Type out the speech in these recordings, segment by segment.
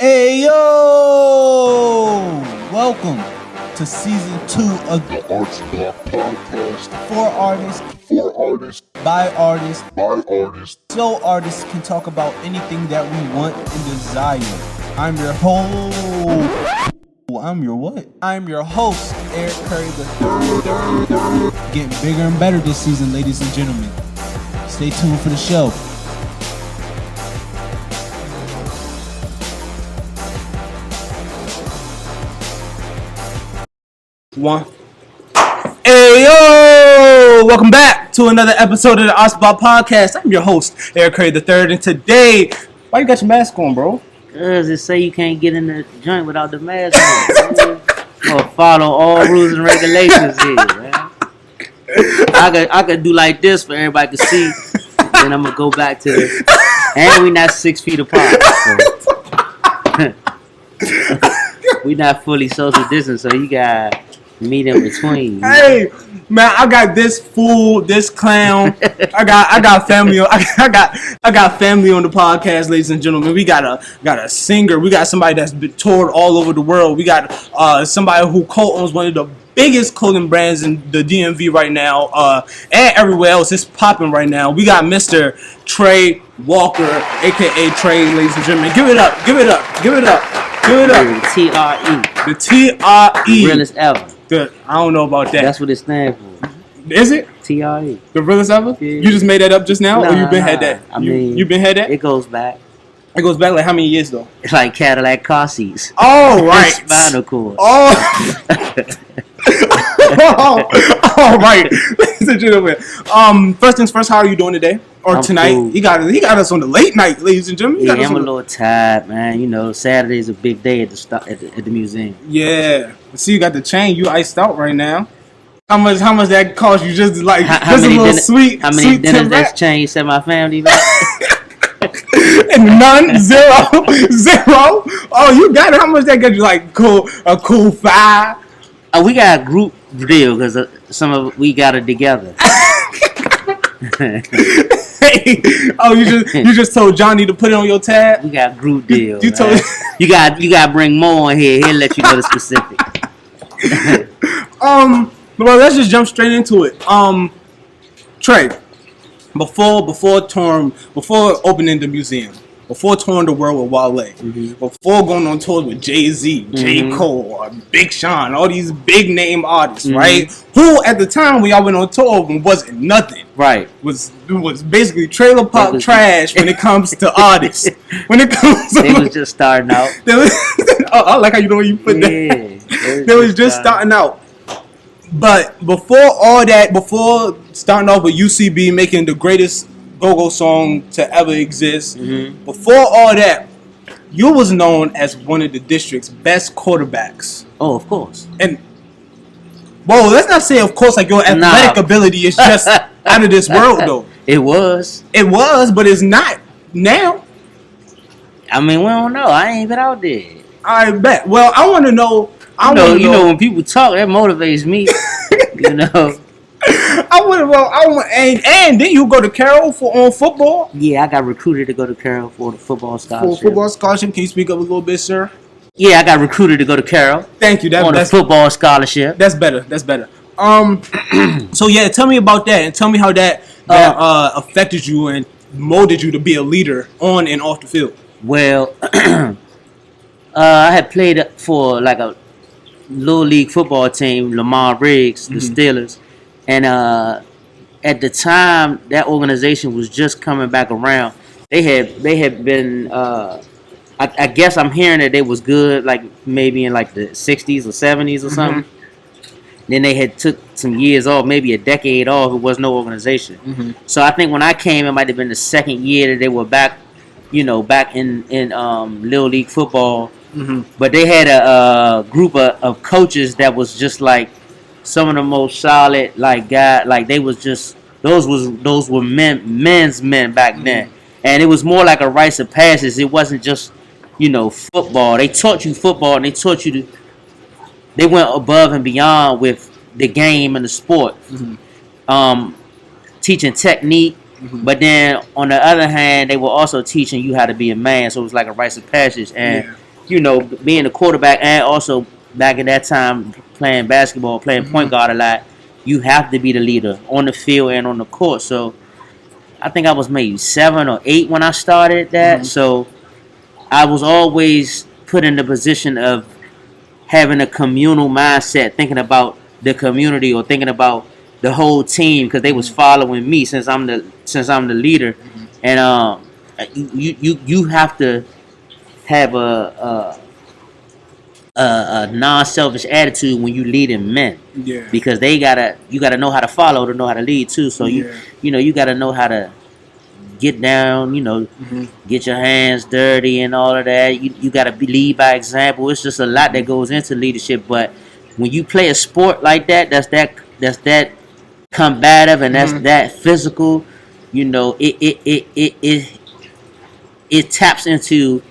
Hey yo! Welcome to season 2 of the Arts Block Podcast. For artists, by artists, so artists can talk about anything that we want and desire. I'm your host. I'm your host, Eric Curry the Third. Getting bigger and better this season, ladies and gentlemen. Stay tuned for the show. One. Hey yo! Welcome back to another episode of the Arts Block Podcast. I'm your host, Eric Curry the Third, and today, why you got your mask on, bro? Cause it say you can't get in the joint without the mask on. Or follow all rules and regulations here, man. I could do like this for everybody to see. Then I'm gonna go back to this. And we not 6 feet apart. So. We not fully social distance, so you got meet in between. Hey, man, I got this fool, this clown. I got family. I got family on the podcast, ladies and gentlemen. We got a singer. We got somebody that's been toured all over the world. We got somebody who co-owns one of the biggest clothing brands in the DMV right now, and everywhere else. It's popping right now. We got Mr. Trey Walker, aka Trey, ladies and gentlemen. Give it up. The TRE. The TRE. Realest ever. I don't know about that. That's what it stands for. Is it? TRE. The realest ever? Yeah. You just made that up just now, or you been had that? You been had that? It goes back. It goes back like how many years though? It's like Cadillac car seats. Oh right. Spinal cord. Oh. All right. Ladies and gentlemen. First things first. How are you doing today or I'm tonight? cool. He got us on the late night, ladies and gentlemen. Yeah, I'm a little tired, man. You know, Saturday's a big day at the museum. Yeah. See, you got the chain. You iced out right now. How much that cost you? Just like How just a many little dinners? sweet. How many sweet dinners Tim that's Rat? changed at my family? Man? And none, zero. Oh, you got it. How much that get you? Like a cool 5. We got a group deal because we got it together. Hey, oh, you just told Johnny to put it on your tab. We got a group deal. You told you got to bring more in here. He'll let you know the specific. Well, let's just jump straight into it. Trey, before opening the museum, before touring the world with Wale, before going on tours with Jay-Z, J. Cole, Big Sean, all these big name artists, right? Who at the time when y'all went on tour with wasn't nothing. Right. Was basically trailer park trash when it comes to artists. When it comes to They was just starting out. I like how you know when you put that. They was just starting out. But before all that, before starting off with UCB making the greatest GoGo song to ever exist, before all that, you was known as one of the district's best quarterbacks. Oh, of course. And whoa, let's not say of course like your athletic ability is just out of this world though. It was, but it's not now. I mean, we don't know. I ain't been out there. I bet. Well, I want to know. You know, when people talk, that motivates me. You know. And then you go to Carroll on football. Yeah, I got recruited to go to Carroll for the football scholarship. For football scholarship, can you speak up a little bit, sir? Yeah, I got recruited to go to Carroll. Thank you. On a football scholarship. That's better. So yeah, tell me about that, and tell me how that affected you and molded you to be a leader on and off the field. Well, I had played for like a little league football team, Lamar Riggs, the Steelers, and at the time that organization was just coming back around. They had been. I guess I'm hearing that they was good, like maybe in like the 60s or 70s or something. Then they had took some years off, maybe a decade off. It was no organization. So I think when I came, it might have been the second year that they were back, back in little league football. But they had a group of coaches that was just like some of the most solid guys. Like they was just those were men's men back then, and it was more like a rites of passage. It wasn't just football. They taught you football, and they taught you they went above and beyond with the game and the sport, teaching technique. But then on the other hand, they were also teaching you how to be a man. So it was like a rites of passage, and you know, being a quarterback and also back at that time playing basketball, playing point guard a lot, you have to be the leader on the field and on the court. So I think I was maybe 7 or 8 when I started that. So I was always put in the position of having a communal mindset, thinking about the community or thinking about the whole team because they was following me since I'm the leader, and you have to have a non-selfish attitude when you leading men. Yeah. Because you gotta know how to follow to know how to lead too. So you gotta know how to get down, get your hands dirty and all of that. You gotta lead by example. It's just a lot that goes into leadership. But when you play a sport like that, that's that combative and that's that physical. It taps into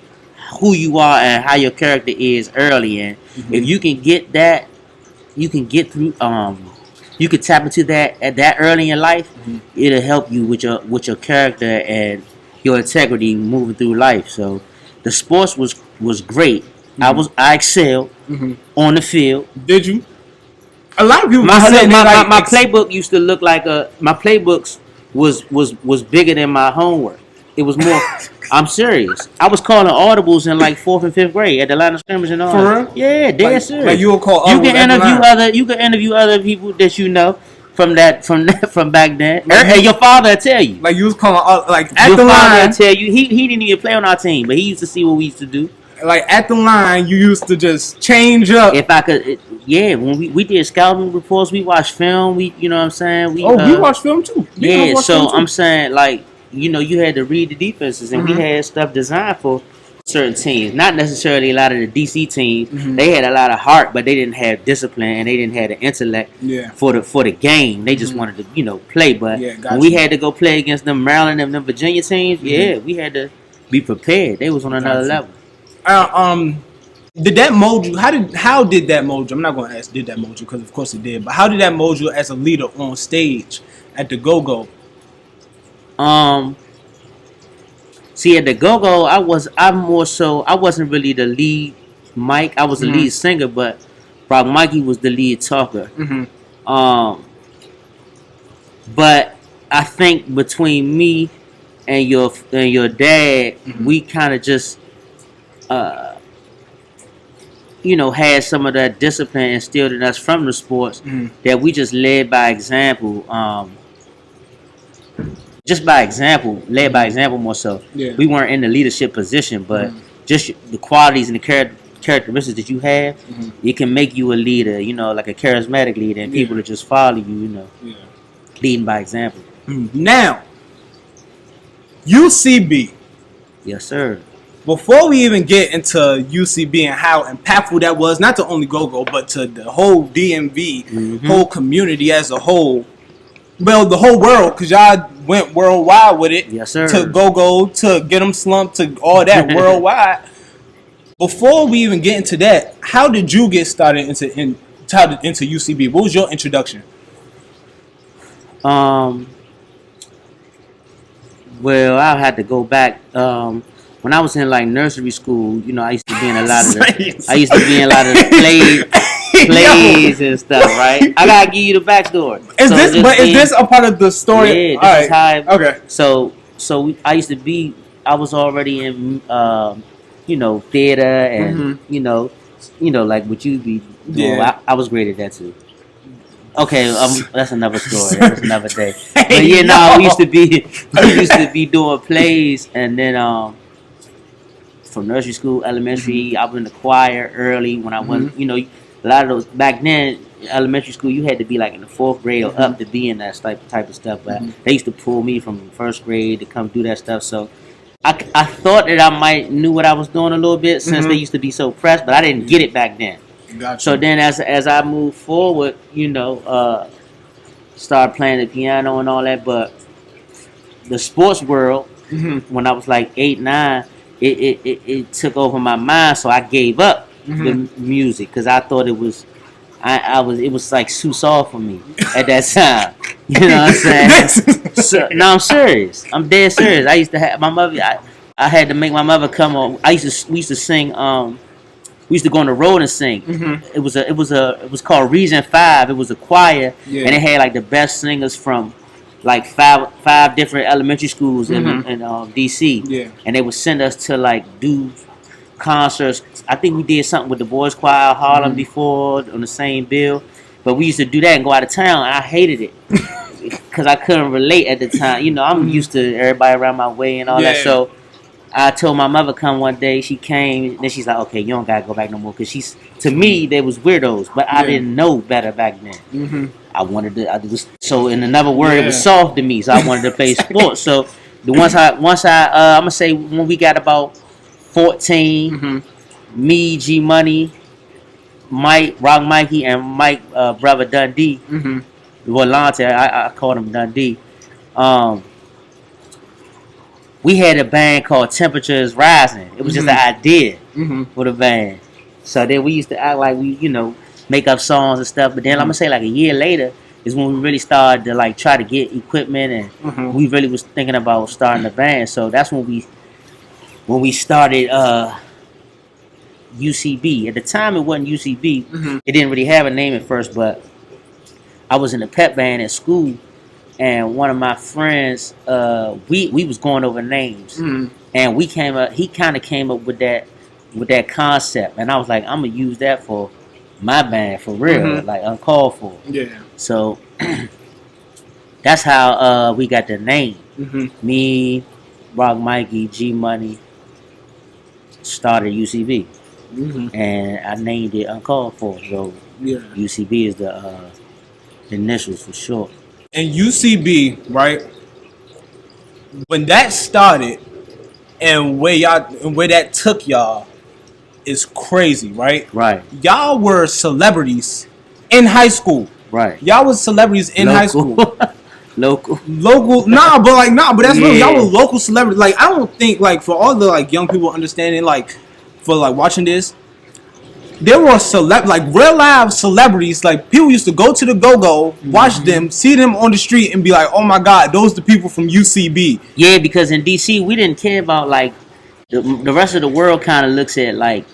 who you are and how your character is early. And if you can get that, you can get through. You can tap into that at that early in life. It'll help you with your character and your integrity moving through life. So the sports was great. I excelled on the field. Did you? A lot of people. My playbook used to look like my playbooks was bigger than my homework. It was more. I'm serious. I was calling audibles in like 4th and 5th grade at the line of scrimmage and all. For real? Yeah, dead serious. Like you will call audibles. You can interview other people that you know from back then. And your father will tell you. Like you was calling at your the line. Your father line. will tell you. He didn't even play on our team, but he used to see what we used to do. Like at the line, you used to just change up. If I could, when we did scouting reports, we watched film. You know what I'm saying? We watched film too. I'm saying like. You had to read the defenses, and we had stuff designed for certain teams. Not necessarily a lot of the DC teams. They had a lot of heart, but they didn't have discipline, and they didn't have the intellect for the game. They just wanted to, play. But when we had to go play against them Maryland and them Virginia teams, we had to be prepared. They was on another level. Did that mold you? How did that mold you? I'm not going to ask did that mold you because of course it did. But how did that mold you as a leader on stage at the GoGo? See, at the GoGo, I wasn't really the lead mic. I was the lead singer, but Rock Mikey was the lead talker. But I think between me and your dad, we kind of just had some of that discipline instilled in us from the sports that we just led by example. Just by example, led by example more so. Yeah. We weren't in the leadership position, but just the qualities and the characteristics that you have, it can make you a leader, like a charismatic leader, and people to just follow you, leading by example. Now, UCB. Yes, sir. Before we even get into UCB and how impactful that was, not to only GoGo, but to the whole DMV, whole community as a whole, well, the whole world, because y'all went worldwide with it. Yes, sir. To GoGo, to Get 'em Slumped, to all that worldwide. Before we even get into that, how did you get started into UCB? What was your introduction? Well, I had to go back. When I was in like nursery school, I used to be in a lot of the plays and stuff, right? I gotta give you the backstory. Is this a part of the story? Yeah, this is how. Okay. So I was already in, theater and like what you be doing. Yeah. I was great at that too. Okay, that's another story. That's another day. But we used to be doing plays, and then from nursery school, elementary, I was in the choir early when I wasn't. A lot of those back then, elementary school, you had to be like in the 4th grade or up to be in that type of stuff. But they used to pull me from 1st grade to come do that stuff. So I thought that I might knew what I was doing a little bit since they used to be so pressed, but I didn't get it back then. Gotcha. So then as I moved forward, started playing the piano and all that. But the sports world, when I was like 8, 9, it took over my mind. So I gave up the music because I thought it was like too soft for me at that time. You know what I'm saying? No, I'm serious. I'm dead serious. I used to have my mother. I had to make my mother come on. We used to sing we used to go on the road and sing. Mm-hmm. It was called Region 5. It was a choir, Yeah. and it had like the best singers from like five different elementary schools in DC. Yeah. And they would send us to like do concerts. I think we did something with the Boys Choir Harlem before on the same bill, but we used to do that and go out of town. I hated it because I couldn't relate at the time. You know, I'm used to everybody around my way and all that. So I told my mother come one day. She came, and then she's like, "Okay, you don't gotta go back no more." Because to me, they was weirdos, but I didn't know better back then. Mm-hmm. I wanted to. So in another word, it was soft to me. So I wanted to play sports. So once I I'm gonna say when we got about 14, me, G Money, Mike, Rock Mikey, and Mike, brother Dundee, Volante, I called him Dundee. We had a band called Temperature is Rising. It was just an idea for the band. So then we used to act like we, make up songs and stuff. But then I'm gonna say like a year later is when we really started to like try to get equipment, and we really was thinking about starting a band. So that's when we started UCB. At the time it wasn't UCB. It didn't really have a name at first, but I was in a pep band at school, and one of my friends, we was going over names, and he kind of came up with that concept, and I was like, I'm gonna use that for my band for real, like uncalled for. Yeah. So that's how we got the name. Me, Rock Mikey, G Money started UCB, and I named it Uncalled For. So UCB is the initials for short. And UCB, right? When that started, and where that took y'all is crazy, right? Right. Y'all were celebrities in high school. Right. Y'all was celebrities in high school. Local. But that's real. Y'all were local celebrities. Like, I don't think, like, for all the like young people understanding, like, for like watching this, there were real live celebrities. Like, people used to go to the GoGo, watch them, see them on the street, and be like, "Oh my God, those the people from UCB." Yeah, because in DC we didn't care about like the rest of the world. Kind of looks at like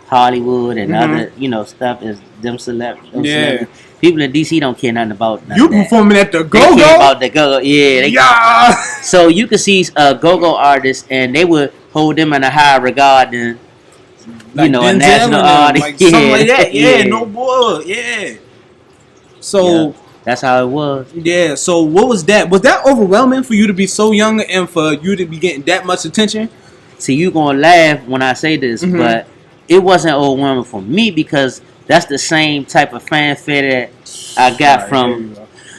Hollywood and other stuff as them celebrities. People in DC don't care nothing about you performing at the GoGo. They care about the GoGo. So you could see GoGo artists, and they would hold them in a higher regard than a national artist, like something like that. No boy, So that's how it was. Yeah. So what was that? Was that overwhelming for you to be so young and for you to be getting that much attention? See, you gonna laugh when I say this, but it wasn't overwhelming for me because that's the same type of fanfare that I got from.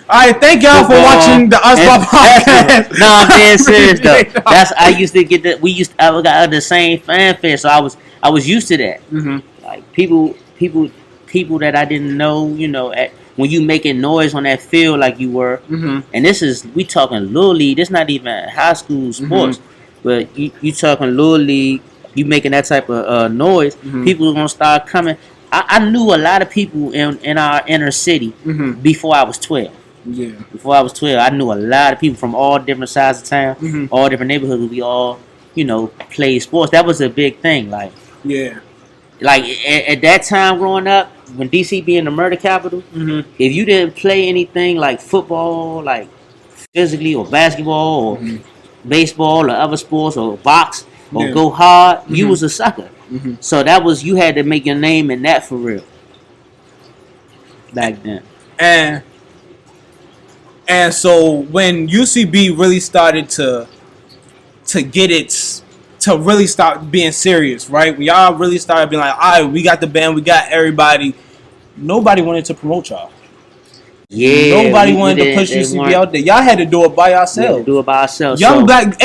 All right, thank y'all for watching the Usbar podcast. No, I'm being serious though. I used to get I got the same fanfare, so I was used to that. Like people that I didn't know, when you making noise on that field like you were, and we talking little league. This not even high school sports, but you talking little league. You making that type of noise. People are gonna start coming. I knew a lot of people in our inner city before I was 12. Yeah. Before I was 12, I knew a lot of people from all different sides of town, all different neighborhoods. We all, played sports. That was a big thing. Like at that time growing up, when DC being the murder capital, if you didn't play anything like football, like physically, or basketball, or baseball, or other sports, or box, or go hard, you was a sucker. So that was, you had to make your name in that for real back then. And so when UCB really started to really start being serious, right? When y'all really started being like, all right, we got the band, we got everybody. Nobody wanted to promote y'all. Yeah. Nobody wanted to push UCB out there. Y'all had to do it by yourselves. Young black,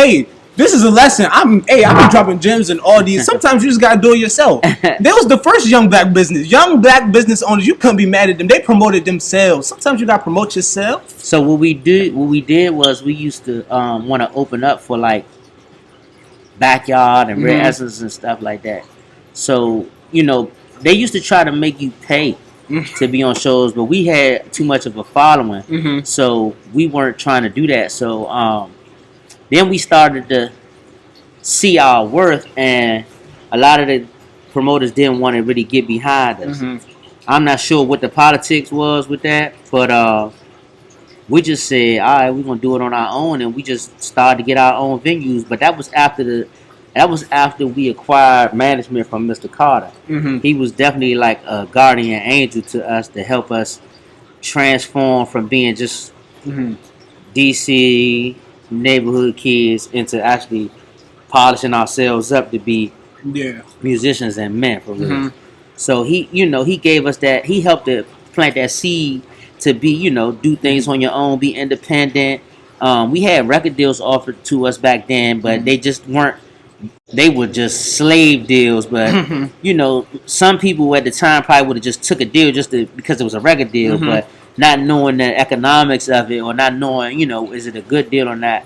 this is a lesson. I've been dropping gems and all these. Sometimes you just gotta do it yourself. That was the first young black business. Young black business owners, you couldn't be mad at them. They promoted themselves. Sometimes you gotta promote yourself. So what we did was we used to want to open up for like Backyard and Red Essence and stuff like that. So they used to try to make you pay to be on shows, but we had too much of a following, so we weren't trying to do that. So then we started to see our worth, and a lot of the promoters didn't want to really get behind us. I'm not sure what the politics was with that, but we just said, all right, we're gonna do it on our own, and we just started to get our own venues. But that was after we acquired management from Mr. Carter. He was definitely like a guardian angel to us to help us transform from being just DC neighborhood kids into actually polishing ourselves up to be musicians and men for real. So he gave us that. He helped to plant that seed to be, do things on your own, be independent. We had record deals offered to us back then, but they just weren't. They were just slave deals. But some people at the time probably would have just took a deal because it was a record deal, but not knowing the economics of it or not knowing, is it a good deal or not.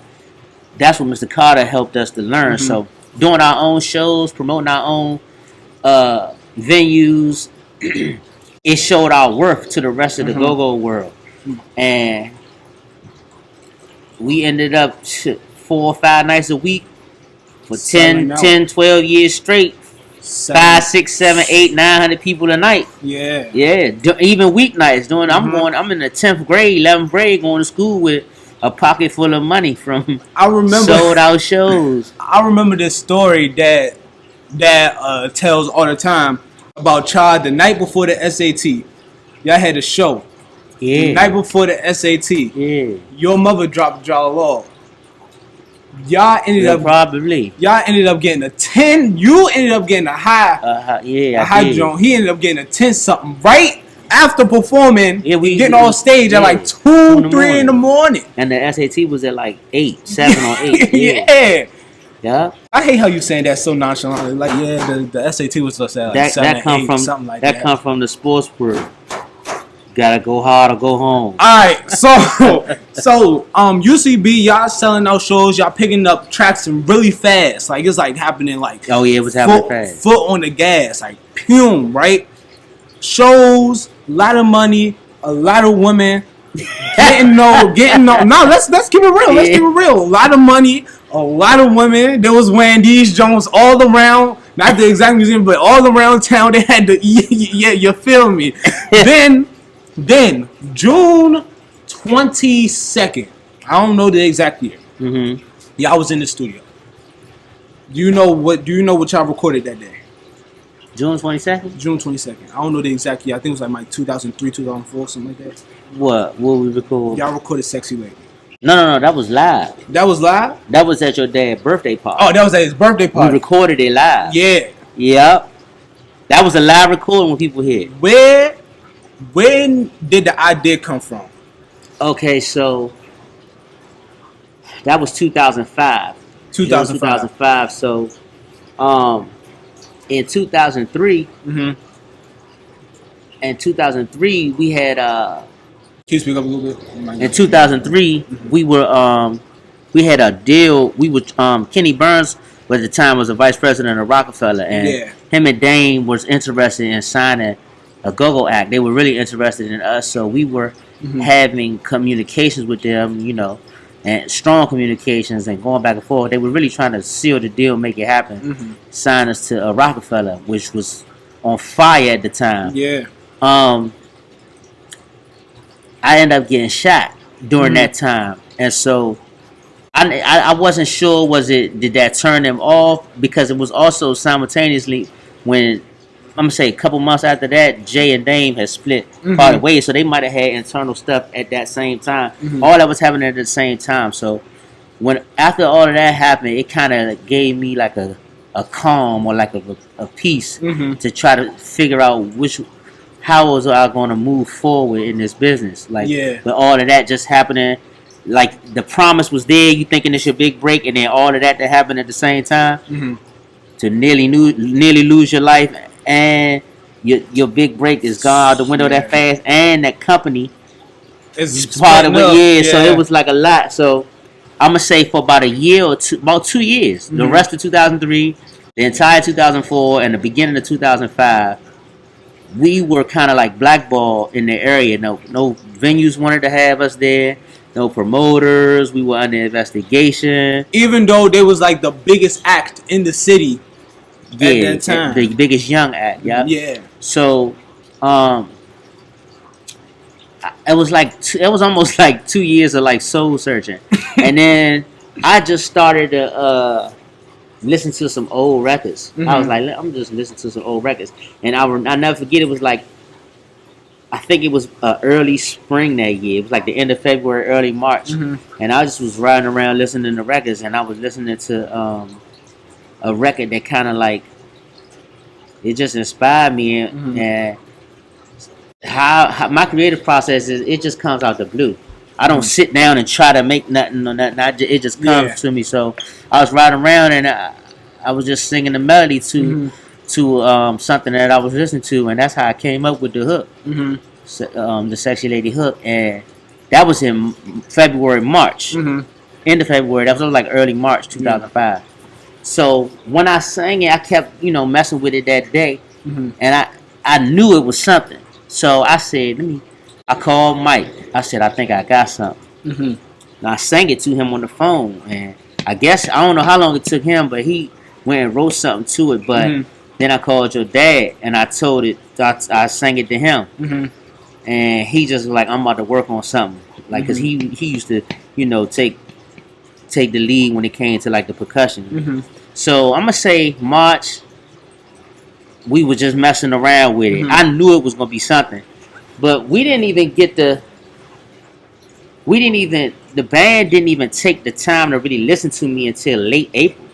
That's what Mr. Carter helped us to learn. So doing our own shows, promoting our own venues, it showed our worth to the rest of the GoGo world. And we ended up 4 or 5 nights a week for 10, 12 years straight. 5, 6, 7, 8, 900 people a night. Yeah. Even weeknights. I'm in the 10th grade, 11th grade, going to school with a pocket full of money from sold out shows. I remember this story that tells all the time about Chad the night before the SAT. Y'all had a show. Yeah. The night before the SAT. Yeah. Your mother dropped y'all off. Y'all ended up getting a 10. You ended up getting a high. A high drone. He ended up getting a 10 something right after performing. Yeah, getting on stage at like 2, 3 in the morning. And the SAT was at like 8, 7 or 8. Yeah. I hate how you saying that so nonchalantly. Like, the SAT was just at like 7, 8, something like that. That come from the sports world. Gotta go hard or go home. Alright, so UCB, y'all selling out shows, y'all picking up tracks and really fast. Like it's like happening like it was happening fast. Foot on the gas, like pum, right? Shows, a lot of money, a lot of women, getting no. No, let's keep it real. Let's keep it real. A lot of money, a lot of women. There was wearing these Jones all around, not the exact museum, but all around town. They had the you feel me? Then June 22nd. I don't know the exact year. I was in the studio. Do you know what y'all recorded that day? June 22nd? June 22nd. I don't know the exact year. I think it was like 2003, 2004, something like that. What we record? Y'all recorded Sexy Lady. No, that was live. That was live? That was at your dad's birthday party. Oh, that was at his birthday party. We recorded it live. Yeah. Yep. That was a live recording when people hit. When did the idea come from? Okay, so that was 2005. 2005. So, in 2003, we had Can you speak up a little bit? In 2003, we had a deal. We were Kenny Burns, at the time was the vice president of Rockefeller, and him and Dame was interested in signing a GoGo act. They were really interested in us, so we were having communications with them, and strong communications and going back and forth. They were really trying to seal the deal, make it happen, sign us to Rockefeller, which was on fire at the time. Yeah. I ended up getting shot during that time, and so I wasn't sure. Did that turn them off? Because it was also simultaneously when, I'm gonna say a couple months after that, Jay and Dame had split parted ways, so they might have had internal stuff at that same time. All that was happening at the same time. So after all of that happened, it kind of gave me like a calm or like a peace to try to figure out how was I going to move forward in this business. Like, with all of that just happening, like the promise was there, you thinking it's your big break, and then all of that happened at the same time to nearly lose your life. And your big break is gone out the window that fast, and that company is part of it. So it was like a lot. So I'm gonna say for about a year or two, about 2 years, the rest of 2003, the entire 2004, and the beginning of 2005, we were kind of like blackballed in the area. No venues wanted to have us there. No promoters. We were under investigation. Even though there was like the biggest act in the city. Yeah, that time. the biggest young act. Yeah. Yeah. So, it was like it was almost like 2 years of like soul searching, and then I just started to listen to some old records. I was like, I'm just listening to some old records, and I never forget. It was like I think it was early spring that year. It was like the end of February, early March, and I just was riding around listening to records, and I was listening to a record that kind of like it just inspired me, and how my creative process is, it just comes out the blue. I don't sit down and try to make nothing or nothing. It just comes to me. So I was riding around and I was just singing the melody to something that I was listening to, and that's how I came up with the hook, the Sexy Lady hook, and that was in February, March, end of February. That was like early March 2005. So when I sang it, I kept messing with it that day, and I knew it was something. So I said, I called Mike. I said, I think I got something. And I sang it to him on the phone. And I guess, I don't know how long it took him, but he went and wrote something to it. But then I called your dad and I told it, I sang it to him. And he just was like, I'm about to work on something. Like, because he used to, take the lead when it came to like the percussion. So I'm going to say March, we were just messing around with it. I knew it was going to be something. But we didn't even get the band didn't even take the time to really listen to me until late April.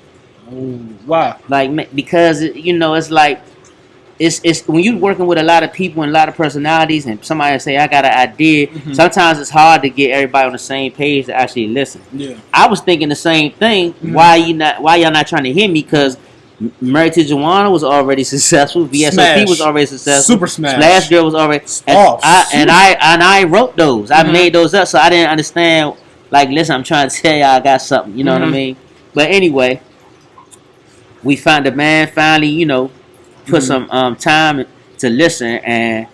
Wow. Like, because, it's like, it's when you're working with a lot of people and a lot of personalities and somebody say, I got an idea, sometimes it's hard to get everybody on the same page to actually listen. Yeah. I was thinking the same thing. Why y'all not trying to hear me? Because Married to Joanna was already successful. VSOP Smash. was already successful. Super Smash. Splash Girl was already. And I wrote those. I made those up, so I didn't understand. Like, listen, I'm trying to tell y'all I got something. You know what I mean? But anyway, we found the man finally. Put some time to listen, and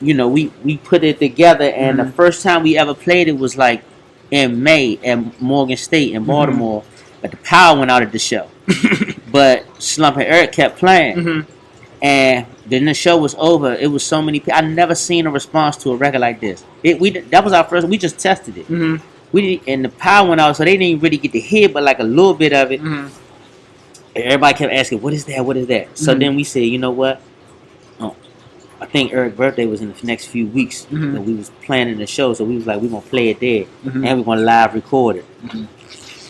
we put it together. And the first time we ever played it was like in May at Morgan State in Baltimore. But the power went out of the show. But Slump and Eric kept playing. And then the show was over. It was so many people. I never seen a response to a record like this. That was our first. We just tested it. And the power went out, so they didn't really get to hear, but like a little bit of it. And everybody kept asking, "What is that? What is that?" So then we said, you know what? I think Eric's birthday was in the next few weeks. And we was planning the show, so we was like, we're gonna play it there, and we're gonna live record it.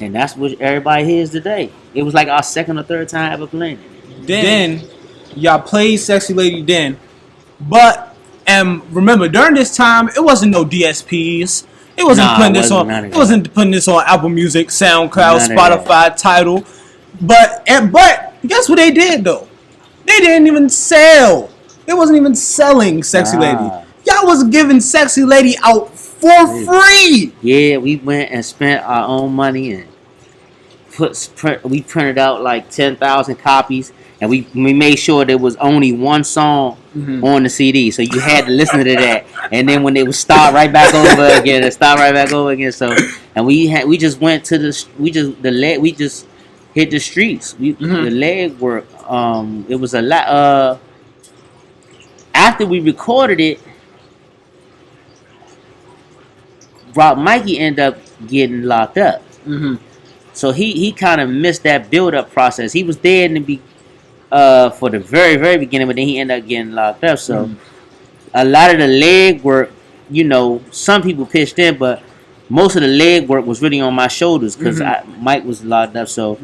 And that's what everybody hears today. It was like our second or third time ever playing it. Then y'all played Sexy Lady then. But remember, during this time, it wasn't no DSPs. It wasn't putting this on. It wasn't putting this on Apple Music, SoundCloud, Spotify, Tidal. But guess what they did though? They didn't even sell. They wasn't even selling Sexy Lady. Y'all was giving Sexy Lady out for free. Yeah, we went and spent our own money and we printed out like 10,000 copies, and we made sure there was only one song on the CD, so you had to listen to that. And then when it would start right back over again, So, and we just went to we just hit the streets. The leg work. It was a lot. After we recorded it, Rob Mikey ended up getting locked up. So he kind of missed that build-up process. He was there in the for the very, very beginning, but then he ended up getting locked up. So a lot of the leg work, some people pitched in, but most of the leg work was really on my shoulders because Mike was locked up. So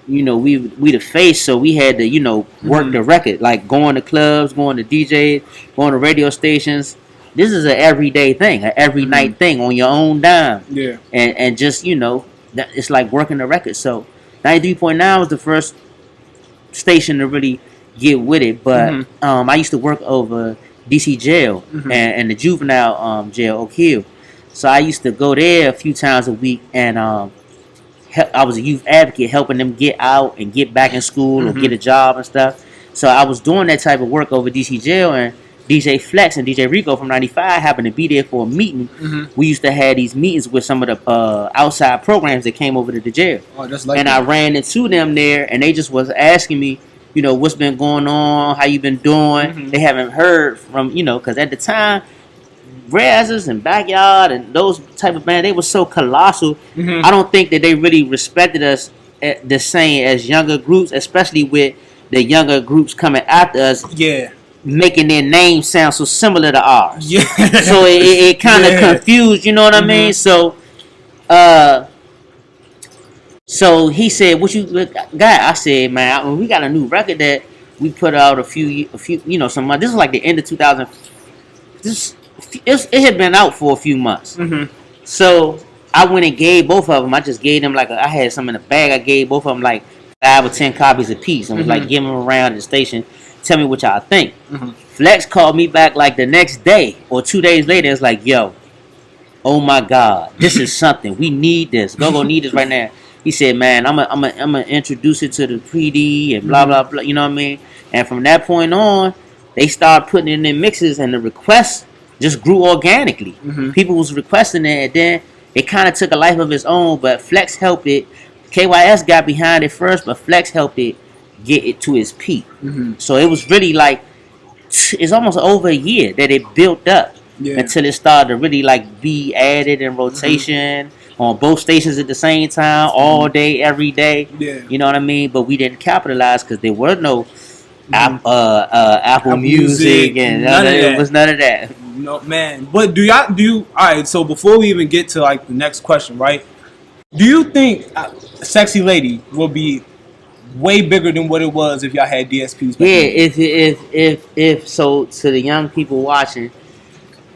we the face, so we had to work the record, like going to clubs, going to DJs, going to radio stations. This is an everyday thing, an every night thing on your own dime. Yeah. And just, it's like working the record. So 93.9 was the first station to really get with it. But I used to work over DC jail and the juvenile jail, Oak Hill. So I used to go there a few times a week, and I was a youth advocate, helping them get out and get back in school or get a job and stuff. So I was doing that type of work over DC jail, and DJ Flex and DJ Rico from 95 happened to be there for a meeting. We used to have these meetings with some of the outside programs that came over to the jail. And I ran into them there, and they just was asking me, what's been going on, how you been doing. Mhm. They haven't heard from, because at the time, Razzers and Backyard and those type of bands, they were so colossal. Mhm. I don't think that they really respected us the same as younger groups, especially with the younger groups coming after us, Yeah. making their names sound so similar to ours. Yeah. So it kind of Yeah. confused, you know what I mean? So, so he said, "What you got?" I said, "Man, we got a new record that we put out a few, some months. This is like the end of 2000. It had been out for a few months. Mhm. So I went and gave both of them. I just gave them I had some in the bag. I gave both of them like 5 or 10 copies a piece, and was like, give them around the station. Tell me what y'all think." Flex called me back like the next day or 2 days later. It's like, yo, oh my God, this is something. We need this. GoGo need this right now. He said, man, I'm gonna introduce it to the PD and blah blah blah. You know what I mean? And from that point on, they started putting it in their mixes, and the requests just grew organically. People was requesting it, and then it kind of took a life of its own. But Flex helped it. KYS got behind it first, but Flex helped it get it to its peak. So it was really like, it's almost over a year that it built up until it started to really like be added in rotation on both stations at the same time, all day, every day. You know what I mean? But we didn't capitalize because there were no Apple Music and none of that. It was none of that. No, man. But do you? All right. So before we even get to like the next question, right? Do you think Sexy Lady will be way bigger than what it was if y'all had DSPs? Yeah. If so, to the young people watching,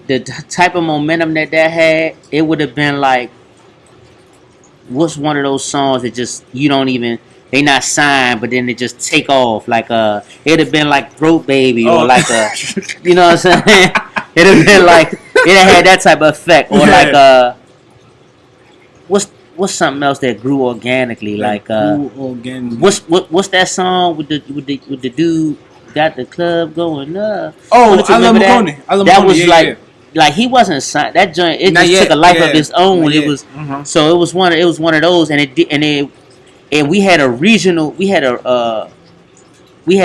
the type of momentum that had, it would have been like, what's one of those songs that just they not signed, but then they just take off. Like it'd have been like Throat Baby or like you know what I'm saying? It'd have been like it had that type of effect, or like what's something else that grew organically? What's that song with the dude got the club going up? Oh, I love McConaughey. That was like he wasn't signed. That joint it just took a life of its own. It was so it was one of those, and we had a regional. We had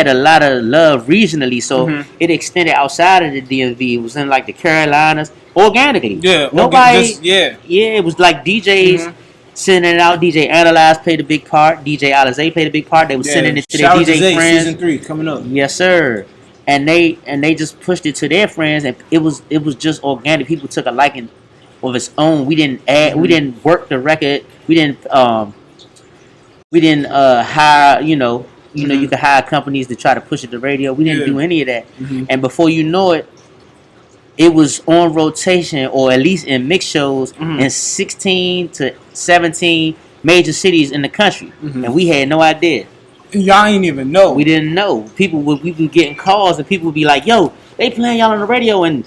a lot of love regionally, so it extended outside of the DMV. It was in like the Carolinas organically. Yeah, nobody. It was like DJs sending it out. DJ Analyze played a big part. DJ Alize played a big part. They were sending it to their DJ friends. Season 3 coming up. Yes, sir. And they just pushed it to their friends, and it was just organic. People took a liking of its own. We didn't add. We didn't work the record. We didn't hire. You could hire companies to try to push it to radio. We didn't do any of that. And before you know it, it was on rotation, or at least in mix shows in 16 to 17 major cities in the country, and we had no idea. Y'all ain't even know. We didn't know. We be getting calls, and people would be like, "Yo, they playing y'all on the radio in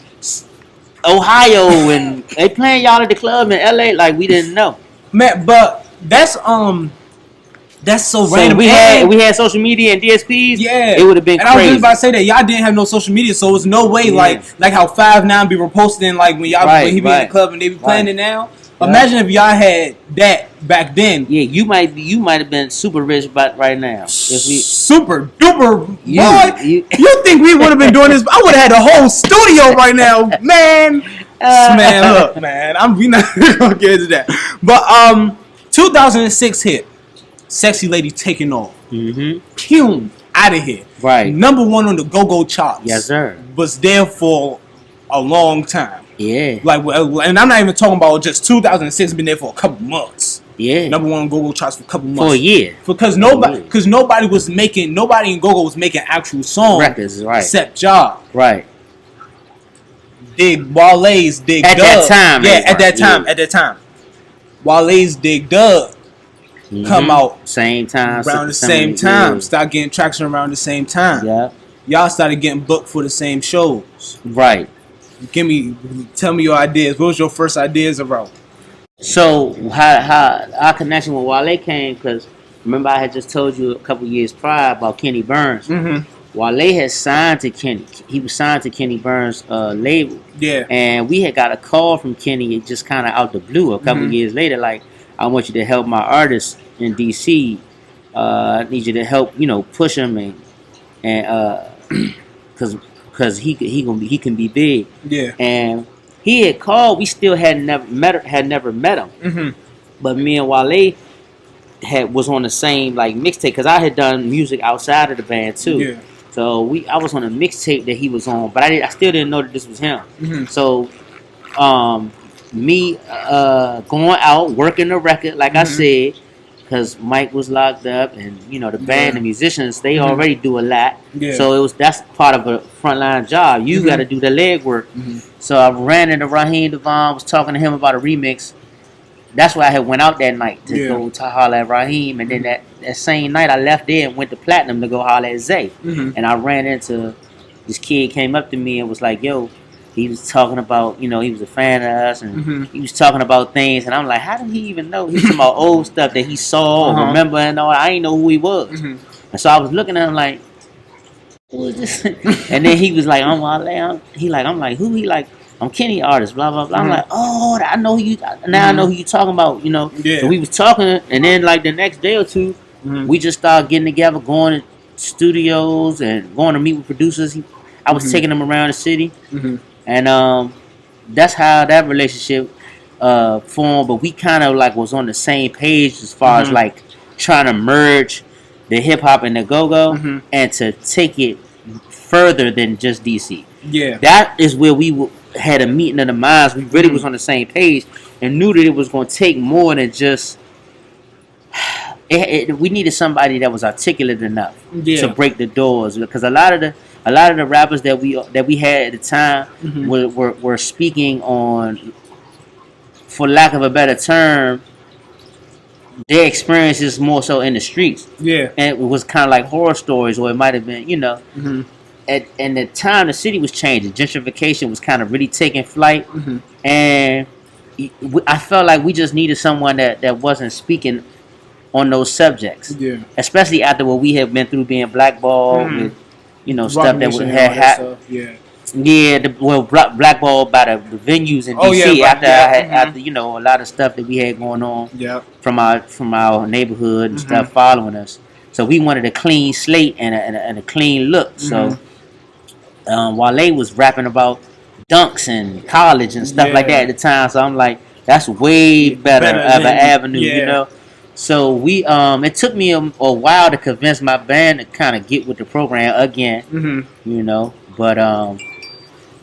Ohio, and they playing y'all at the club in LA." Like, we didn't know. Man, but that's so random. We had social media and DSPs. Yeah, it would have been and crazy. I was just about to say that y'all didn't have no social media, so it was no way like how 5ix9ine be reposting like when when he be in the club and they be playing it now. Imagine if y'all had that back then. Yeah, you might have been super rich right now. If we super duper boy, you think we would have been doing this? I would have had a whole studio right now, man. Man, look, man, we not gonna get into that. But 2006 hit, Sexy Lady taking off. Pew, out of here. Right. Number 1 on the GoGo charts. Yes, sir. Was there for a long time. Yeah. Like, and I'm not even talking about just 2006. Been there for a couple months. Yeah. Number 1 on GoGo charts for a couple months. For a year. Because nobody in GoGo was making actual songs. Records, right. Except Job. Right. Wale's Dig Dug. At that time. Wale's Dig Dug come out same time. Around the same time. Start getting traction around the same time. Yeah. Y'all started getting booked for the same shows. Right. Tell me your ideas. What was your first ideas about? So how our connection with Wale came, because remember I had just told you a couple years prior about Kenny Burns. Wale had signed to Kenny. He was signed to Kenny Burns' label. Yeah. And we had got a call from Kenny just kind of out the blue a couple years later, like, I want you to help my artist in DC. I need you to help, push him and and cause he can be big. Yeah. And he had called. We still had never met him. Mm-hmm. But me and Wale was on the same like mixtape because I had done music outside of the band too. Yeah. So I was on a mixtape that he was on, but I still didn't know that this was him. Mm-hmm. So me going out working the record like I said, because Mike was locked up, and the band, the musicians, they already do a lot. Yeah. So that's part of a frontline job. You got to do the legwork. So I ran into Raheem Devon, was talking to him about a remix. That's why I had went out that night to go to holler at Raheem, and then that same night I left there and went to Platinum to go holler at Zay. And I ran into this kid, came up to me and was like, "Yo," he was talking about, he was a fan of us, and he was talking about things, and I'm like, how did he even know? He was talking about old stuff that he saw or remember and all. I didn't know who he was, and so I was looking at him like, who is this? And then he was like, I'm Wale. I'm like, who? He like, I'm Kenny artist, blah blah blah. I'm like, oh, I know who you. Now I know who you talking about, Yeah. So we was talking, and then like the next day or two, we just started getting together, going to studios and going to meet with producers. I was taking them around the city, and that's how that relationship formed. But we kind of like was on the same page as far as like trying to merge the hip hop and the go-go and to take it further than just DC. Yeah. That is where we had a meeting of the minds. We really was on the same page and knew that it was going to take more than just. We needed somebody that was articulate enough to break the doors, because a lot of the rappers that we had at the time were speaking on, for lack of a better term, their experiences more so in the streets. Yeah. And it was kind of like horror stories, or it might have been, at the time the city was changing. Gentrification was kind of really taking flight. And I felt like we just needed someone that wasn't speaking on those subjects. Yeah. Especially after what we have been through, being blackballed with, stuff that had happened. Yeah. Yeah, blackballed by the venues in DC after a lot of stuff that we had going on from our neighborhood and stuff following us. So we wanted a clean slate and a clean look. So Wale was rapping about dunks and college and stuff like that at the time. So I'm like, that's way better of an avenue, So we it took me a while to convince my band to kind of get with the program again, but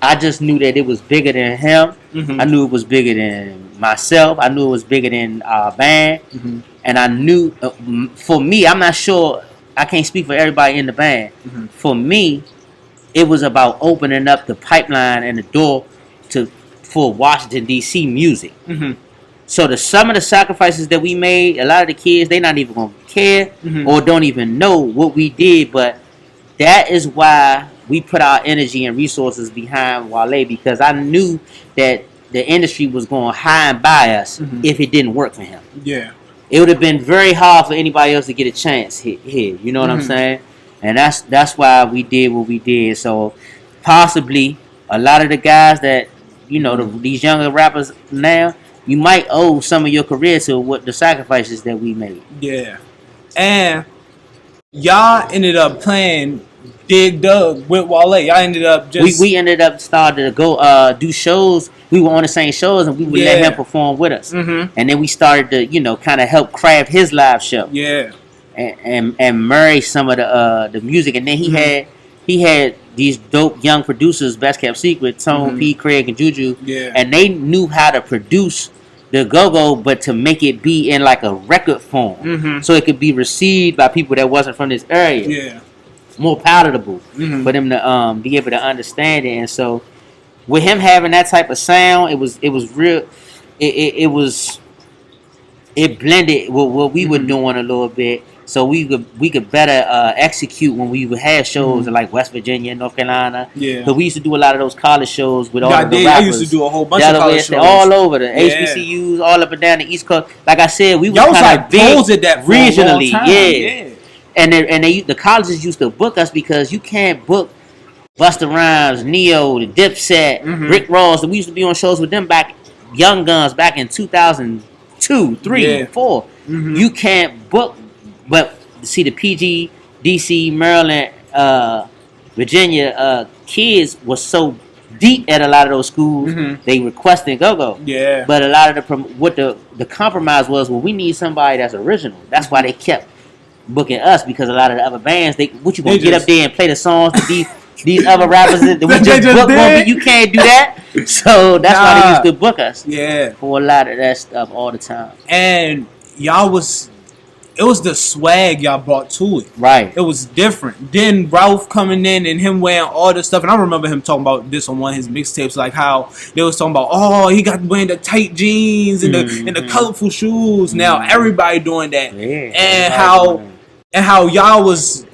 I just knew that it was bigger than him. I knew it was bigger than myself. I knew it was bigger than our band. And I knew, for me, I'm not sure, I can't speak for everybody in the band. For me, it was about opening up the pipeline and the door for Washington, D.C. music. So some of the sacrifices that we made, a lot of the kids, they not even going to care or don't even know what we did. But that is why we put our energy and resources behind Wale, because I knew that the industry was going to high and by us if it didn't work for him. Yeah. It would have been very hard for anybody else to get a chance here. You know what I'm saying? And that's why we did what we did. So possibly a lot of the guys that, these younger rappers now, you might owe some of your career to what the sacrifices that we made. Yeah. And y'all ended up playing Dig Dug with Wale. Y'all ended up just... We ended up starting to go do shows. We were on the same shows, and we would let him perform with us. And then we started to, kind of help craft his live show. Yeah. And marry some of the music. And then he had these dope young producers, Best Kept Secret, Tone, P, Craig, and Juju. Yeah. And they knew how to produce the go-go, but to make it be in like a record form. So it could be received by people that wasn't from this area. Yeah. More palatable for them to be able to understand it. And so with him having that type of sound, it was real. It blended with what we were doing a little bit, so we could better execute when we would have shows in like West Virginia, North Carolina. Yeah, because we used to do a lot of those college shows with all the rappers. I used to do a whole bunch of college shows all over the HBCUs, all up and down the East Coast. Like I said, we were kind of big that regionally. Yeah. And the colleges used to book us because you can't book Busta Rhymes, Neo, the Dipset, Rick Ross. We used to be on shows with them Young Guns back in 2002, 3, 4. You can't book, but see the PG, DC, Maryland, Virginia kids was so deep at a lot of those schools, they requested GoGo. Yeah. But a lot of the compromise was, well, we need somebody that's original. That's why they kept booking us, because a lot of the other bands, what you gonna get up there and play the songs to these other rappers that we just book one, but you can't do that. So that's why they used to book us. Yeah. For a lot of that stuff all the time. And it was the swag y'all brought to it. Right. It was different. Then Ralph coming in and him wearing all this stuff. And I remember him talking about this on one of his mixtapes, like how they was talking about, oh, he got wearing the tight jeans and the colorful shoes. Now everybody doing that. Yeah. And how y'all was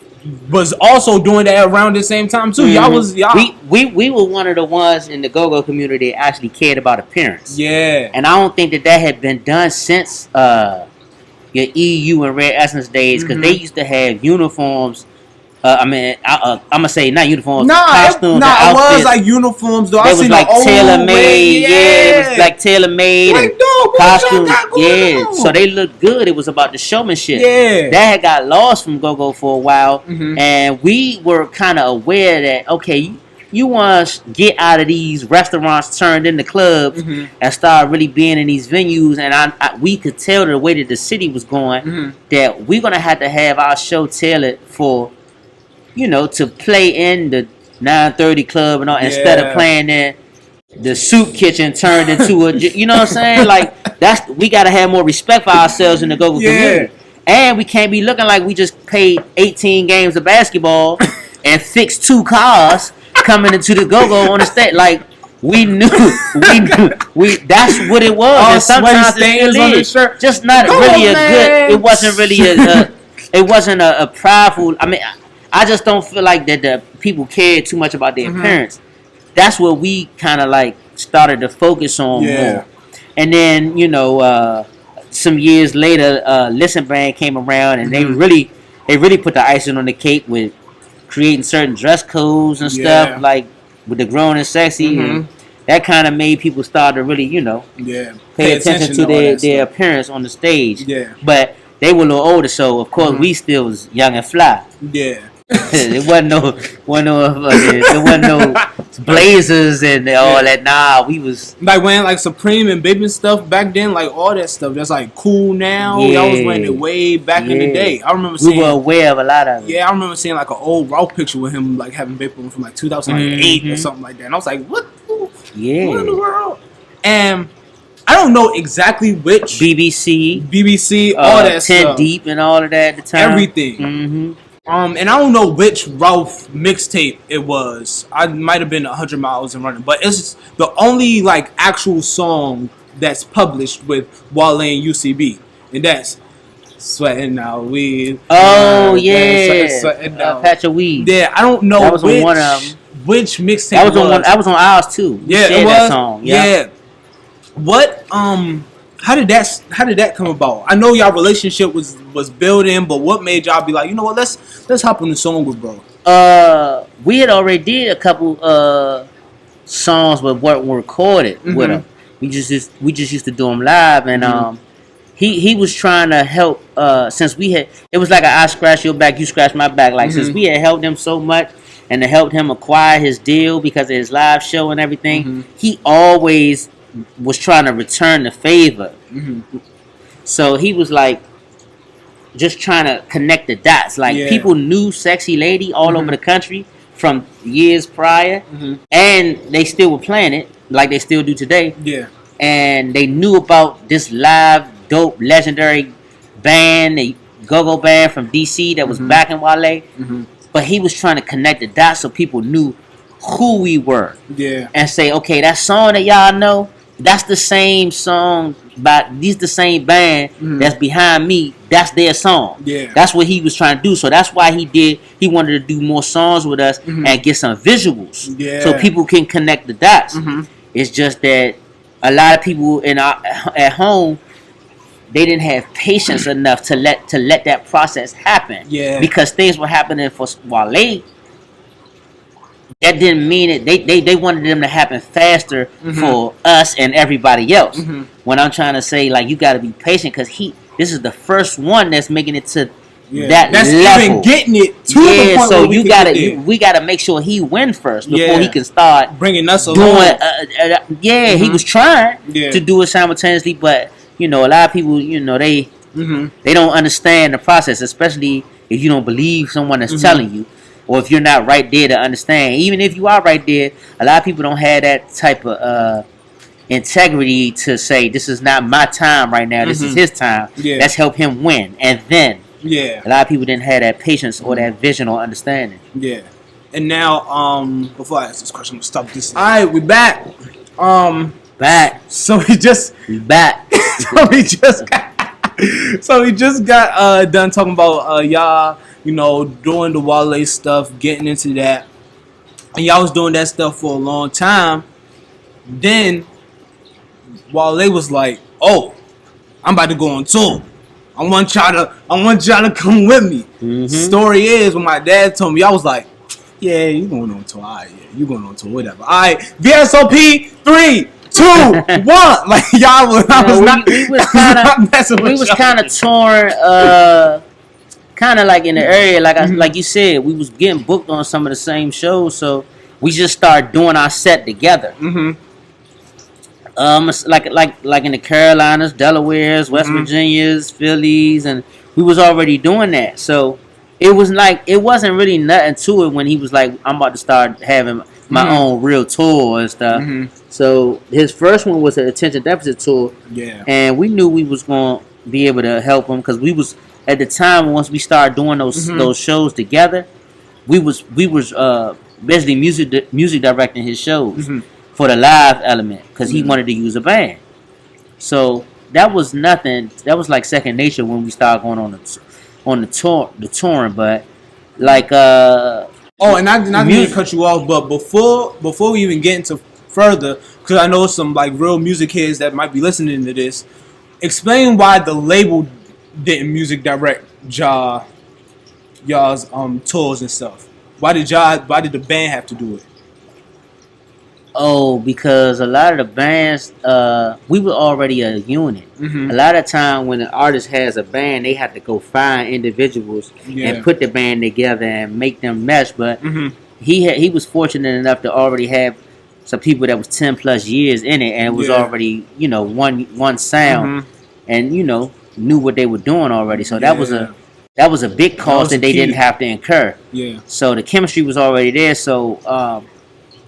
also doing that around the same time too. We were one of the ones in the GoGo community that actually cared about appearance. Yeah. And I don't think that had been done since your EU and Red Essence days, because they used to have uniforms. I'm gonna say not uniforms, costumes. It was like uniforms though. It was like tailor made. Yeah, it was like tailor made like, dog, costumes. Yeah, so they looked good. It was about the showmanship. Yeah, that had got lost from GoGo for a while, and we were kind of aware that, okay, you want to get out of these restaurants turned into clubs and start really being in these venues. And we could tell the way that the city was going that we're going to have our show tailored for, to play in the 930 club and all, instead of playing in the soup kitchen turned into a, you know what I'm saying? Like, we got to have more respect for ourselves in the GoGo community. And we can't be looking like we just played 18 games of basketball and fixed 2 cars coming into the GoGo on the stage. Like, we knew that's what it was. All and sometimes it still is. Just not really a good, it wasn't really it wasn't a prideful, I mean, I just don't feel like that the people cared too much about their appearance. That's what we kind of like started to focus on more. And then, some years later, Listen Band came around, and they really put the icing on the cake with creating certain dress codes and stuff, like with the grown and sexy. And that kind of made people start to really, pay attention to their appearance on the stage. Yeah. But they were a little older, so of course we still was young and fly. Yeah. It wasn't no blazers and all that. Nah, we was like wearing like Supreme and Baby stuff back then, like all that stuff that's like cool now. I was wearing it way back in the day. I remember we were aware of a lot of it. Yeah, I remember seeing like an old Ralph picture with him like having Baby from like 2008 or something like that. And I was like, what? What in the world? And I don't know exactly which BBC, all that 10 stuff. Deep and all of that at the time. Everything. And I don't know which Ralph mixtape it was. I might have been 100 Miles and Running, but it's the only like actual song that's published with Wale and UCB, and that's Sweating Out Weed. Oh yeah, Sweating Out. Patch of Weed. Yeah, I don't know that was on one of them. Which mixtape that was on ours too. Yeah, it was. That song. Yeah. What How did that come about? I know y'all relationship was building, but what made y'all be like, you know what, let's hop on the song with bro? We had already did a couple songs but weren't recorded with him. We just used to do them live, and he was trying to help since we had, it was like I scratch your back, you scratch my back, like since we had helped him so much and to help him acquire his deal because of his live show and everything, he always was trying to return the favor. So he was like just trying to connect the dots. Like people knew Sexy Lady all over the country from years prior, and they still were playing it like they still do today. Yeah. And they knew about this live, dope, legendary band, the GoGo band from DC that was back in Wale. But he was trying to connect the dots so people knew who we were. Yeah. And say, okay, that song that y'all know, that's the same song by the same band that's behind me. That's their song. Yeah. That's what he was trying to do. So that's why he wanted to do more songs with us and get some visuals. Yeah. So people can connect the dots. It's just that a lot of people at home, they didn't have patience enough to let that process happen. Yeah. Because things were happening for Wale. That didn't mean it. They wanted them to happen faster for us and everybody else. When I'm trying to say, like, you got to be patient, because this is the first one that's making it to That's level. even getting it to the point so where we gotta make sure he win first before Yeah. he can start bringing us doing. along. He was trying Yeah. to do it simultaneously, but a lot of people, they don't understand the process, especially if you don't believe someone is telling you, or if you're not right there to understand. Even if you are right there, a lot of people don't have that type of integrity to say, this is not my time right now, this is his time. Let's help him win. And then a lot of people didn't have that patience or that vision or understanding. Yeah. And now, before I ask this question, I'm gonna stop this. Alright, we back. Back. So we just back. so we just got done talking about y'all, doing the Wale stuff, getting into that. And y'all was doing that stuff for a long time. Then Wale was like, "Oh, I'm about to go on tour. I want y'all to come with me." Story is, when my dad told me, I was like, "Yeah, you going on tour? Alright, yeah, you going on tour? Whatever. Alright, VSOP 3, 2, 1." Like y'all was, we was kind of torn, kind of like in the area, like you said, we was getting booked on some of the same shows, so we just started doing our set together. Like in the Carolinas, Delawares, West Virginias, Phillies, and we was already doing that. So it wasn't really nothing to it when he was like, I'm about to start having my own real tour and stuff. So his first one was an attention deficit tour. Yeah. And we knew we was going to be able to help him because we was, at the time, once we started doing those shows together, we was basically music directing his shows for the live element because he wanted to use a band. So that was nothing. That was like second nature when we started going on the touring. But like and I didn't mean to cut you off, but before we even get into further, because I know some like real music heads that might be listening to this, explain why the label didn't music direct y'all's tours and stuff. Why did the band have to do it? Oh, because a lot of the bands, we were already a unit. A lot of time when an artist has a band, they have to go find individuals and put the band together and make them mesh. But he was fortunate enough to already have some people that was 10 plus years in it, and it was already one sound, and knew what they were doing already. So that was a big cost that they didn't have to incur. Yeah. So the chemistry was already there. So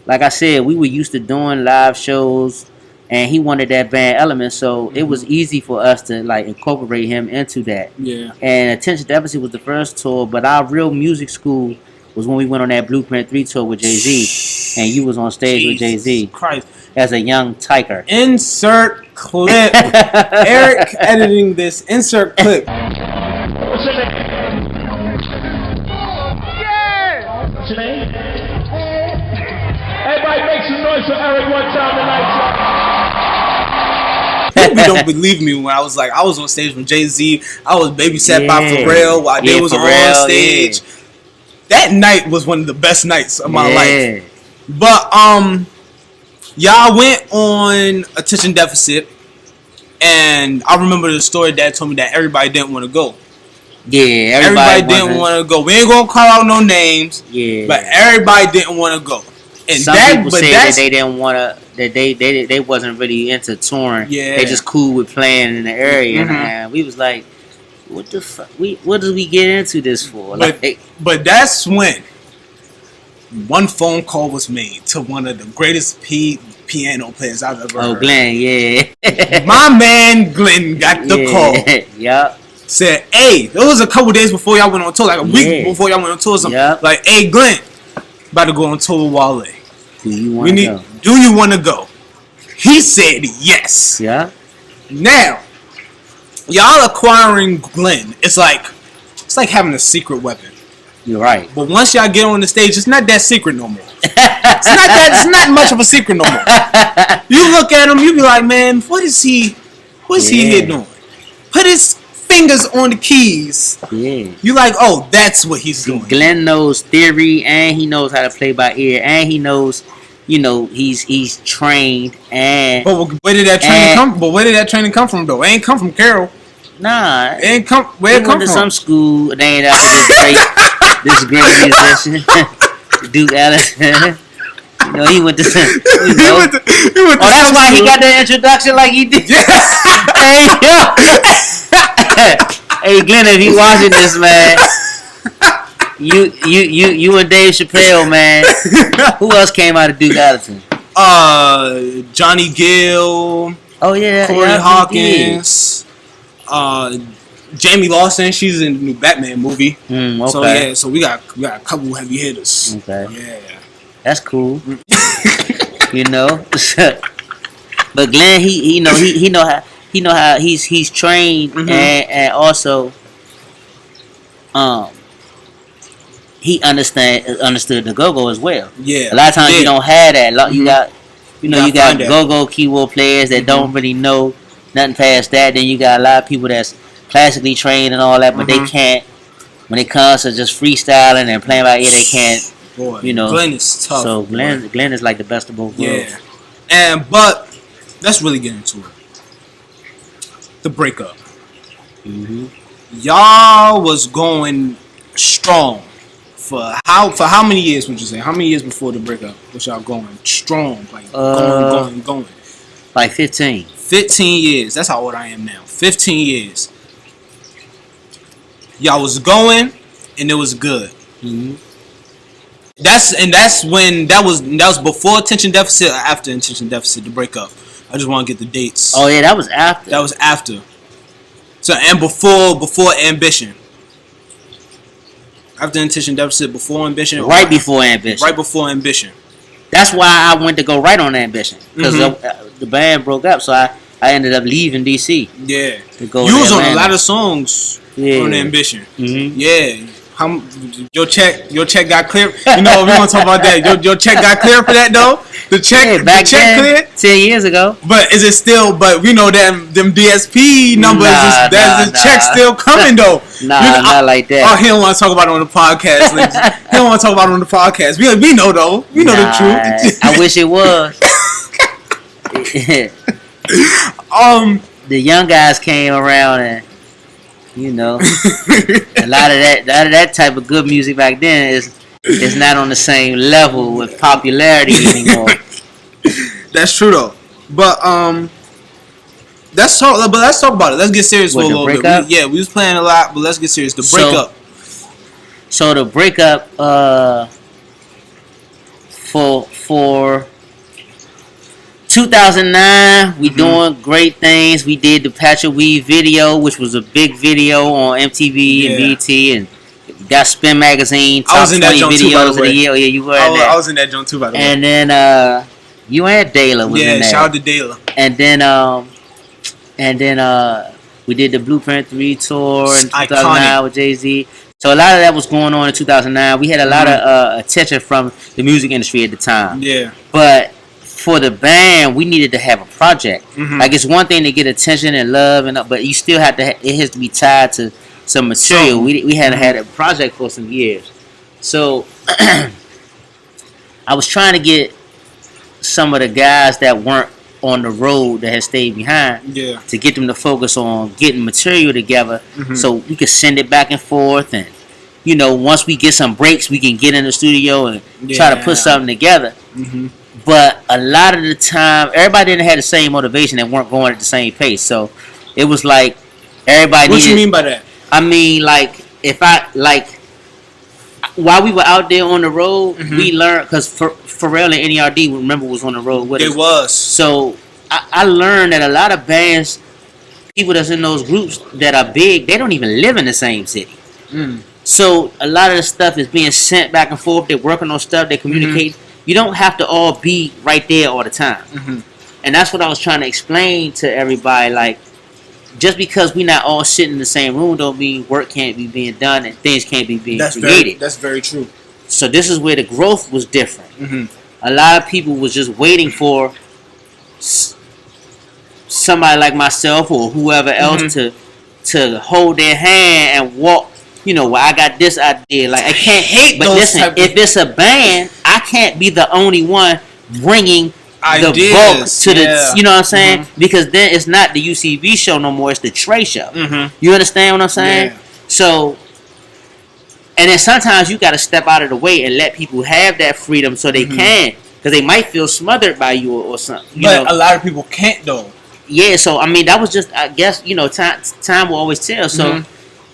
like I said, we were used to doing live shows, and he wanted that band element, so it was easy for us to like incorporate him into that. Yeah. And Attention Deficit was the first tour, but our real music school was when we went on that Blueprint 3 tour with Jay-Z, and you was on stage with Jay-Z Christ. as a young tiger. Insert clip. Eric editing this. Insert clip. What's your name? Yeah! What's your name? Everybody make some noise for Eric one time tonight. People don't believe me when I was on stage with Jay-Z. I was babysat by Pharrell while they was on stage. Yeah. That night was one of the best nights of my life. But y'all went on Attention Deficit, and I remember the story Dad told me that everybody didn't want to go. Yeah, everybody didn't want to go. We ain't gonna call out no names. Yeah, but everybody didn't want to go. And some people said that they didn't want to. That they wasn't really into touring. Yeah, they just cool with playing in the area. And we was like, what the fuck? What did we get into this for? But that's when one phone call was made to one of the greatest piano players I've ever heard. Oh, Glenn, yeah. My man Glenn got the call. Yup. Said, hey, it was a couple days before y'all went on tour, like a week before y'all went on tour or something. Yep. Like, hey, Glenn, about to go on tour with Wale. Do you want to go? Do you want to go? He said yes. Yeah. Now, y'all acquiring Glenn, it's like having a secret weapon. You're right. But once y'all get on the stage, it's not that secret no more. It's not much of a secret no more. You look at him, you be like, man, what is he here doing? Put his fingers on the keys. Yeah. You like, oh, that's what he's doing. Glenn knows theory, and he knows how to play by ear, and he knows, he's trained. And where did that training come? But where did that training come from though? It ain't come from Carol. Nah. It ain't come. Where it He come went to from? some school named after this great musician, Duke Ellington. You know, he went to. You know. He went to That's some why he school. got the introduction like he did. Yeah. Hey, yo. Hey, Glenn, if you watching this, man, you and Dave Chappelle, man. Who else came out of Duke Ellington? Johnny Gill. Oh yeah, Corey yeah, Hawkins. Jamie Lawson. She's in the new Batman movie. Okay. So yeah, so we got a couple heavy hitters. Okay. Yeah. That's cool. You know. But Glenn, he know how he's trained and also he understood the GoGo as well. Yeah. A lot of times you don't have that. You got you got find that. GoGo keyboard players that don't really know nothing past that. Then you got a lot of people that's classically trained and all that, but they can't. When it comes to just freestyling and playing by ear, they can't. Boy, You know. Glenn is tough. So Glenn is like the best of both worlds. Yeah. But let's really get into it. The breakup. Y'all was going strong for how many years would you say? How many years before the breakup was y'all going strong? Like going. Like 15. 15 years. That's how old I am now. 15 years. Y'all was going and it was good. That's when that was before attention deficit or after attention deficit, the breakup. I just want to get the dates. Oh yeah, that was after. That was after. So and before ambition. After attention deficit, before ambition. Right before ambition. Right before ambition. That's why I went to go right on ambition because the band broke up, so I ended up leaving DC. Yeah. To go. You to was on a Atlanta. lot of songs on ambition. Yeah. Your check got cleared. You know, we gonna talk about that. Your check got cleared for that though. The check cleared 10 years ago. But is it still? But we know them DSP numbers. The check still coming though. Not like that. Oh, he don't want to talk about it on the podcast. He don't want to talk about it on the podcast. We know though. We know the truth. I wish it was. The young guys came around and. You know, a lot of that type of good music back then is not on the same level with popularity anymore. That's true though. But let's talk about it. Let's get serious for a little bit. We was playing a lot, but let's get serious. The breakup. So the breakup for 2009, we doing great things. We did the Patch of Weed video, which was a big video on MTV and BT, and got Spin Magazine top 20 videos of the year. Yeah, you were in that. I was in that joint too, by the way. And then you and Dayla was in there. Yeah, shout out to Dayla. And then we did the Blueprint 3 tour in 2009 iconic. with Jay-Z. So a lot of that was going on in 2009. We had a lot of attention from the music industry at the time. Yeah. But for the band, we needed to have a project. Like it's one thing to get attention and love, but you still have to. It has to be tied to some material. We had had a project for some years, so I was trying to get some of the guys that weren't on the road that had stayed behind, to get them to focus on getting material together, so we could send it back and forth, and once we get some breaks, we can get in the studio and try to put something together. But a lot of the time, everybody didn't have the same motivation and weren't going at the same pace. So it was like everybody. What you mean by that? I mean, like while we were out there on the road, we learned because Pharrell and NERD, remember, was on the road with us. They was. So I learned that a lot of bands, people that's in those groups that are big, they don't even live in the same city. So a lot of the stuff is being sent back and forth. They're working on stuff. They communicate. You don't have to all be right there all the time. And that's what I was trying to explain to everybody. Like, just because we're not all sitting in the same room don't mean work can't be being done and things can't be being created. That's very true. So this is where the growth was different. A lot of people was just waiting for somebody like myself or whoever else to hold their hand and walk. Well, I got this idea. Like, I can't hate, but listen, if it's a band, I can't be the only one bringing ideas, bulk to the, yeah. you know what I'm saying? Because then it's not the UCB show no more, it's the Trey show. You understand what I'm saying? Yeah. So, and then sometimes you got to step out of the way and let people have that freedom so they can, because they might feel smothered by you or something. You But know? a lot of people can't though. Yeah, so I mean that was just, I guess, you know, time will always tell. So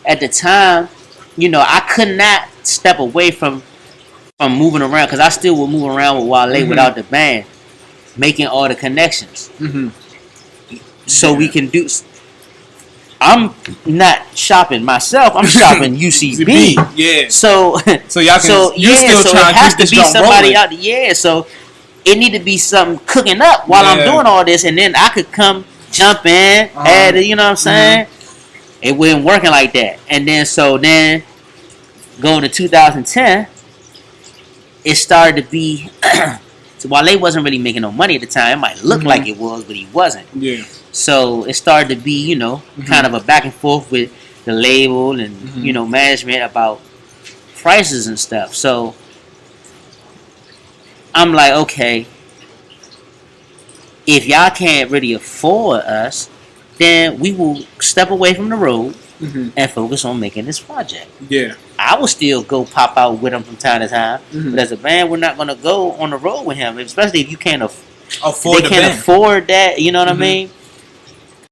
at the time, you know, I could not step away from moving around, because I still would move around with Wale without the band, making all the connections. So we can do. I'm not shopping myself. I'm shopping UCB. Yeah. So y'all can. so You yeah. still So trying it to has keep this to be junk somebody rolling. out there. Yeah. So it need to be something cooking up while I'm Yeah. doing all this, and then I could come jump in, add it. You know what I'm saying? It wasn't working like that, and then going to 2010, it started to be. So Wale wasn't really making no money at the time. It might look like it was, but he wasn't. Yeah. So it started to be, you know, kind of a back and forth with the label and, you know, management about prices and stuff. So I'm like, okay, if y'all can't really afford us, then we will step away from the road and focus on making this project. Yeah. I will still go pop out with him from time to time, but as a band, we're not going to go on the road with him, especially if you can't Afford they the can't band. afford that. You know what I mean?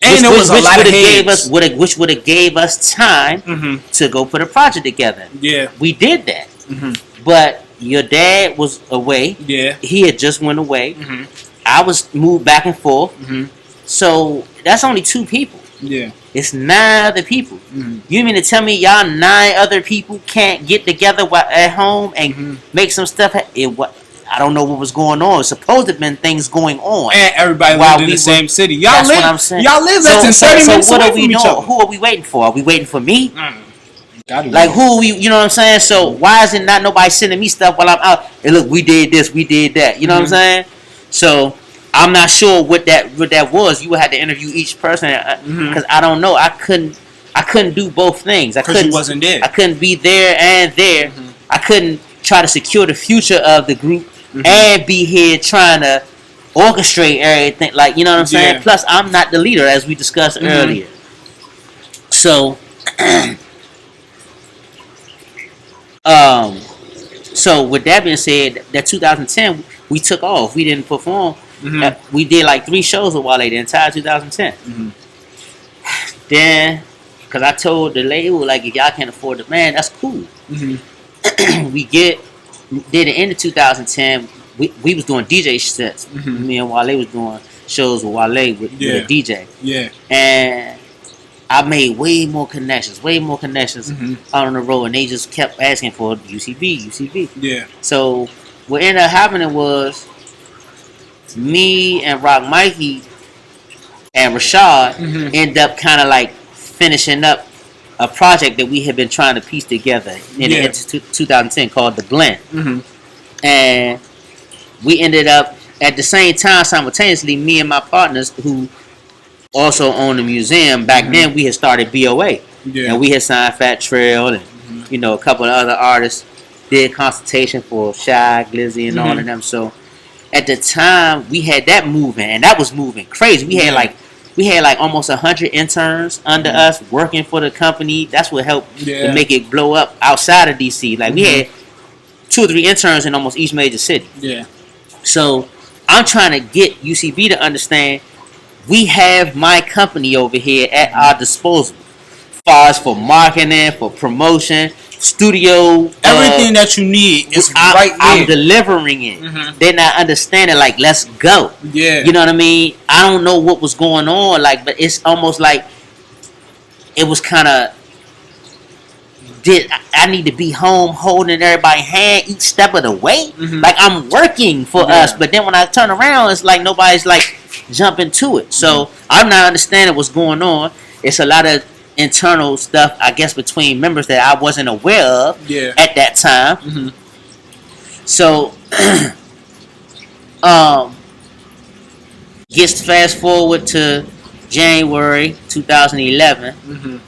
And there was a lot of heads. Which would have gave us time to go put a project together. Yeah. We did that, but your dad was away. Yeah. He had just went away. I was moved back and forth. So that's only 2 people. Yeah. It's 9 other people. You mean to tell me y'all 9 other people can't get together at home and make some stuff? I don't know what was going on. It's supposed to have been things going on. And everybody While lived in we the same were- city. Y'all That's live. what I'm saying. Y'all live less than 30 minutes what away are we from each doing? other. Who are we waiting for? Are we waiting for me? Gotta Like know. who we? You know what I'm saying? So why is it not nobody sending me stuff while I'm out? And look, we did this, we did that. You know what I'm saying? So I'm not sure what that was. You would have to interview each person because I don't know. I couldn't do both things. I 'Cause couldn't. you wasn't there. I couldn't be there and there. I couldn't try to secure the future of the group and be here trying to orchestrate everything. Like, you know what I'm saying? Yeah. Plus, I'm not the leader, as we discussed earlier. So, so with that being said, that 2010 we took off. We didn't perform. We did like 3 shows with Wale the entire 2010. Then, because I told the label, like, if y'all can't afford the band, that's cool. We did the end of 2010. We was doing DJ sets. Me and Wale was doing shows with Wale with a DJ. Yeah. And I made way more connections out on the road, and they just kept asking for UCB. Yeah. So what ended up happening was me and Rock Mikey and Rashad ended up kind of like finishing up a project that we had been trying to piece together in the end of 2010 called The Blend. And we ended up at the same time, simultaneously, me and my partners who also own the museum. Back then, we had started BOA, and we had signed Fat Trail and you know, a couple of other artists. Did consultation for Shy, Glizzy, and all of them. So at the time, we had that moving, and that was moving crazy. We had like almost 100 interns under us working for the company. That's what helped to make it blow up outside of DC. Like we had 2 or 3 interns in almost each major city. Yeah. So I'm trying to get UCB to understand we have my company over here at our disposal. As far as for marketing, for promotion, studio, Everything that you need is right there. I'm delivering it. They're not understanding, like, let's go. Yeah. You know what I mean? I don't know what was going on, like, but it's almost like it was kind of, I need to be home holding everybody's hand each step of the way. Like, I'm working for us, but then when I turn around, it's like nobody's like jumping to it. So I'm not understanding what's going on. It's a lot of internal stuff, I guess, between members that I wasn't aware of at that time. So, gets fast forward to January 2011.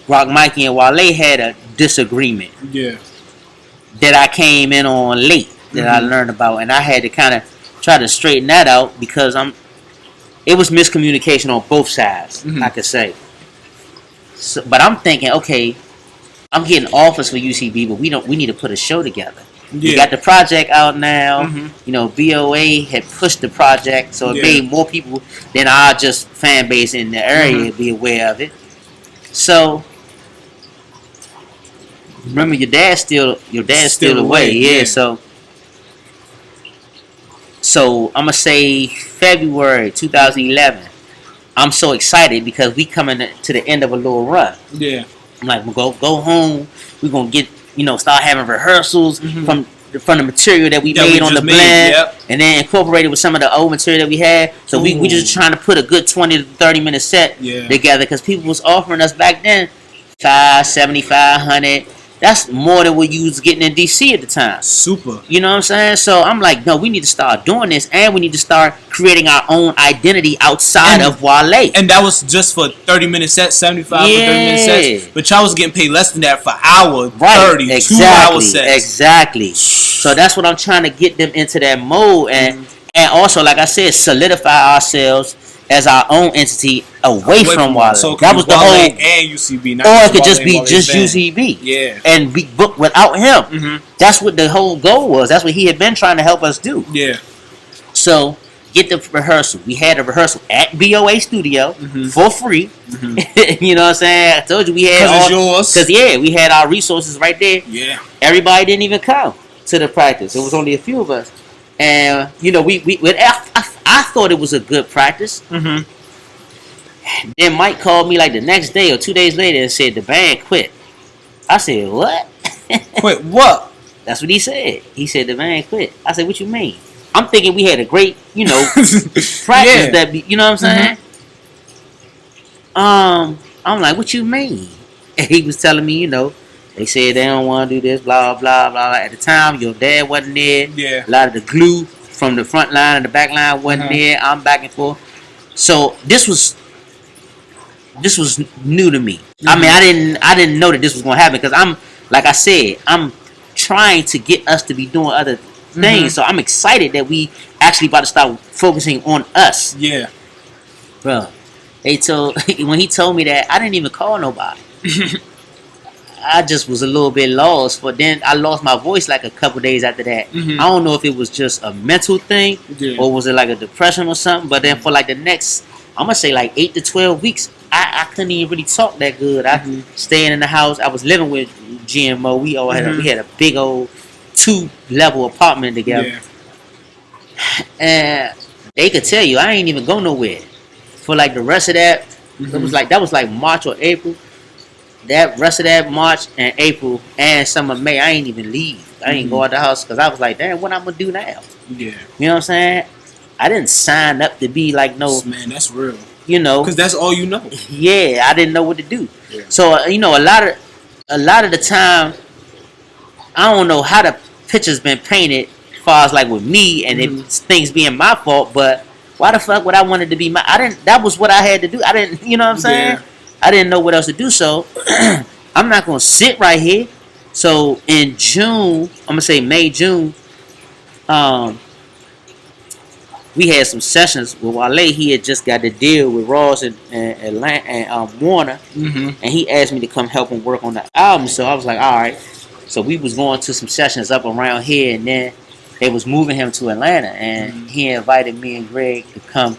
Rock Mikey and Wale had a disagreement. Yeah. That I came in on late. that I learned about, and I had to kind of try to straighten that out because it was miscommunication on both sides. I could say. So, but I'm thinking, okay, I'm getting offers for UCB, but we need to put a show together. We got the project out now. You know, BOA had pushed the project, so it made more people than our just fan base in the area be aware of it. So, remember, your dad's still away. Yeah. So I'm gonna say February 2011. I'm so excited because we coming to the end of a little run. Yeah. I'm like, we'll go home. We're gonna get, start having rehearsals from the material that we made on the blend, and then incorporate it with some of the old material that we had. So we just trying to put a good 20 to 30 minute set together because people was offering us back then $575, $100. That's more than what you was getting in DC at the time. Super. You know what I'm saying? So I'm like, no, we need to start doing this, and we need to start creating our own identity outside of Wale. And that was just for 30-minute sets, 75 for 30-minute sets. But y'all was getting paid less than that for hour 30, 2-hour sets. Exactly. So that's what I'm trying to get them into that mode, and also, like I said, solidify ourselves as our own entity away from Wale. So that was the whole. And UCB, not or it could just be just UCB. Yeah. And be booked without him. That's what the whole goal was. That's what he had been trying to help us do. Yeah. So get the rehearsal. We had a rehearsal at BOA Studio for free. You know what I'm saying? I told you we had all yours. Because we had our resources right there. Yeah. Everybody didn't even come to the practice. It was only a few of us. And I thought it was a good practice. Then Mike called me like the next day or 2 days later and said the band quit. I said, what? Quit what? That's what he said. He said the band quit. I said, what you mean? I'm thinking we had a great, practice that, you know what I'm saying? I'm like, what you mean? And he was telling me, they said they don't want to do this, blah, blah, blah. At the time, your dad wasn't there. Yeah. A lot of the glue from the front line and the back line wasn't there. I'm back and forth. So this was new to me. I mean, I didn't know that this was gonna happen because like I said, I'm trying to get us to be doing other things. So I'm excited that we actually about to start focusing on us. Yeah. Bro, when he told me that, I didn't even call nobody. I just was a little bit lost, but then I lost my voice like a couple days after that. I don't know if it was just a mental thing or was it like a depression or something, but then for like the next, I'm going to say like 8 to 12 weeks, I couldn't even really talk that good. I staying in the house. I was living with GMO. We all had we had a big old 2-level apartment together. And they could tell you I ain't even go nowhere. For like the rest of that, that was like March or April. That rest of that March and April and some of May, I ain't even leave. I ain't go out the house because I was like, damn, what I'm gonna do now? Yeah. You know what I'm saying? I didn't sign up to be like no. Man, that's real. Because that's all you know. Yeah, I didn't know what to do. Yeah. So a lot of the time, I don't know how the picture's been painted, as far as like with me and things being my fault. But why the fuck would I want it to be my? That was what I had to do. I didn't. You know what I'm saying? Yeah. I didn't know what else to do, so I'm not gonna sit right here. So in June, I'm gonna say May, June, we had some sessions with Wale. He had just got the deal with Ross and Warner, and he asked me to come help him work on the album. So I was like, all right. So we was going to some sessions up around here, and then they was moving him to Atlanta, and he invited me and Greg to come.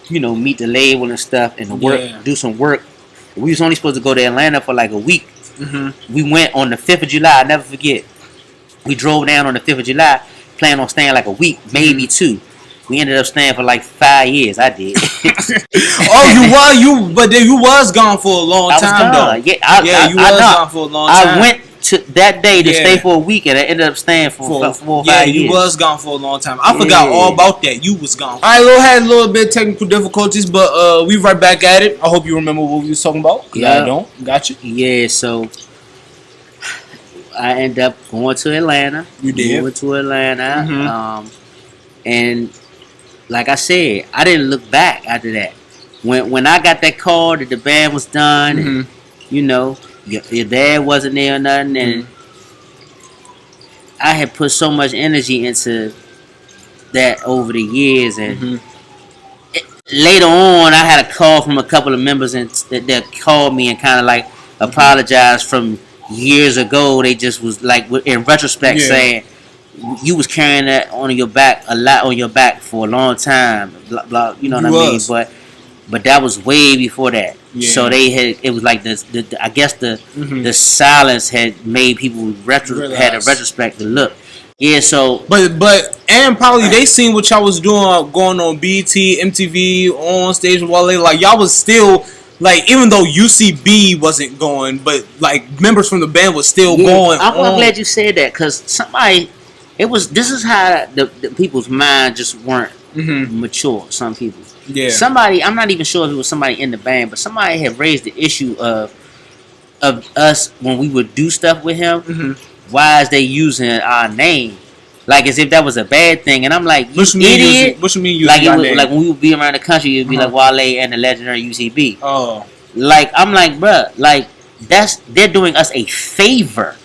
Meet the label and stuff and do some work. We was only supposed to go to Atlanta for like a week. We went on the 5th of July. I'll never forget. We drove down on the 5th of July, planned on staying like a week, maybe 2. We ended up staying for like 5 years. I did. But then you was gone for a long time though. Yeah, you was gone for a long time. I went to that day to stay for a week, and I ended up staying for 4 or 5 years. Yeah, you was gone for a long time. I forgot all about that. You was gone. All right, we had a little bit of technical difficulties, but we right back at it. I hope you remember what we was talking about. Yeah, I don't. Got you. Yeah, so I ended up going to Atlanta. You did. Going to Atlanta, and like I said, I didn't look back after that. When I got that call that the band was done, and, your dad wasn't there or nothing, and I had put so much energy into that over the years, and later on, I had a call from a couple of members and that called me and kind of like apologized from years ago. They just was like, in retrospect, saying you was carrying that on your back a lot on your back for a long time. Blah, blah, you know what I mean? But that was way before that. Yeah. So they had, it was like I guess the silence had made people had a retrospect to look. Yeah, so but and probably they seen what y'all was doing going on BT, MTV, on stage with Wale. Like y'all was still like, even though UCB wasn't going, but like members from the band was still going. I'm glad you said that, because somebody, this is how the people's mind just weren't mature. Some people, somebody, I'm not even sure if it was somebody in the band, but somebody had raised the issue of us when we would do stuff with him. Why is they using our name? Like as if that was a bad thing. And I'm like, you idiot. What you mean using like our name? Like when we would be around the country, it'd be like Wale and the legendary UCB. Oh. Like, I'm like, bruh, like, they're doing us a favor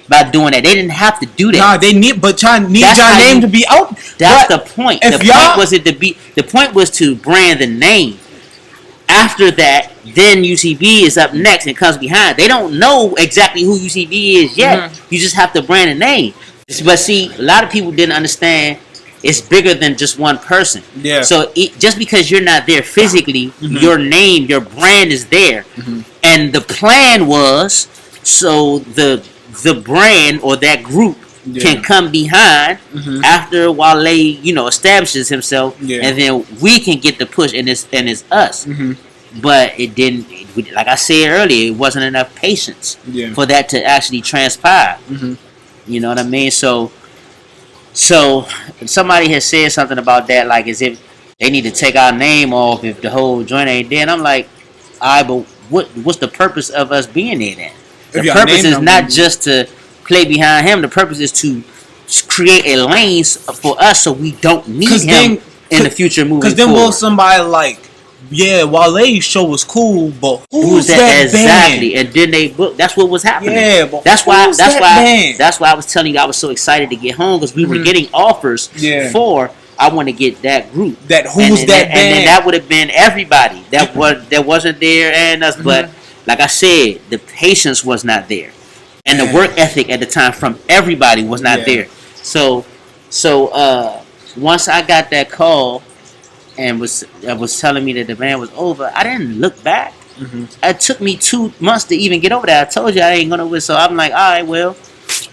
by doing that. They didn't have to do that. Nah, they need, but y'all need your name to be out. That's the point. The point was to brand the name. After that, then UCB is up next and comes behind. They don't know exactly who UCB is yet. You just have to brand a name. But see, a lot of people didn't understand it's bigger than just one person. Yeah. So just because you're not there physically, your name, your brand is there. And the plan was so the brand or that group can come behind after Wale, establishes himself, and then we can get the push, and it's us. But it didn't. Like I said earlier, it wasn't enough patience for that to actually transpire. You know what I mean? So somebody has said something about that, like as if they need to take our name off if the whole joint ain't there. And I'm like, all right, but what's the purpose of us being there then? The purpose is not just to play behind him. The purpose is to create a lane for us so we don't need him in the future moving forward. Because then will somebody like, Wale's show was cool, but who's that exactly? Band? And then they booked. That's what was happening. Yeah, but that's why I was telling you I was so excited to get home, because we were getting offers for. I want to get that group. That band? And then that would have been everybody that wasn't there and us. But like I said, the patience was not there, and the work ethic at the time from everybody was not there. So once I got that call and was telling me that the band was over, I didn't look back. It took me 2 months to even get over that. I told you I ain't gonna win, so I'm like, all right, well,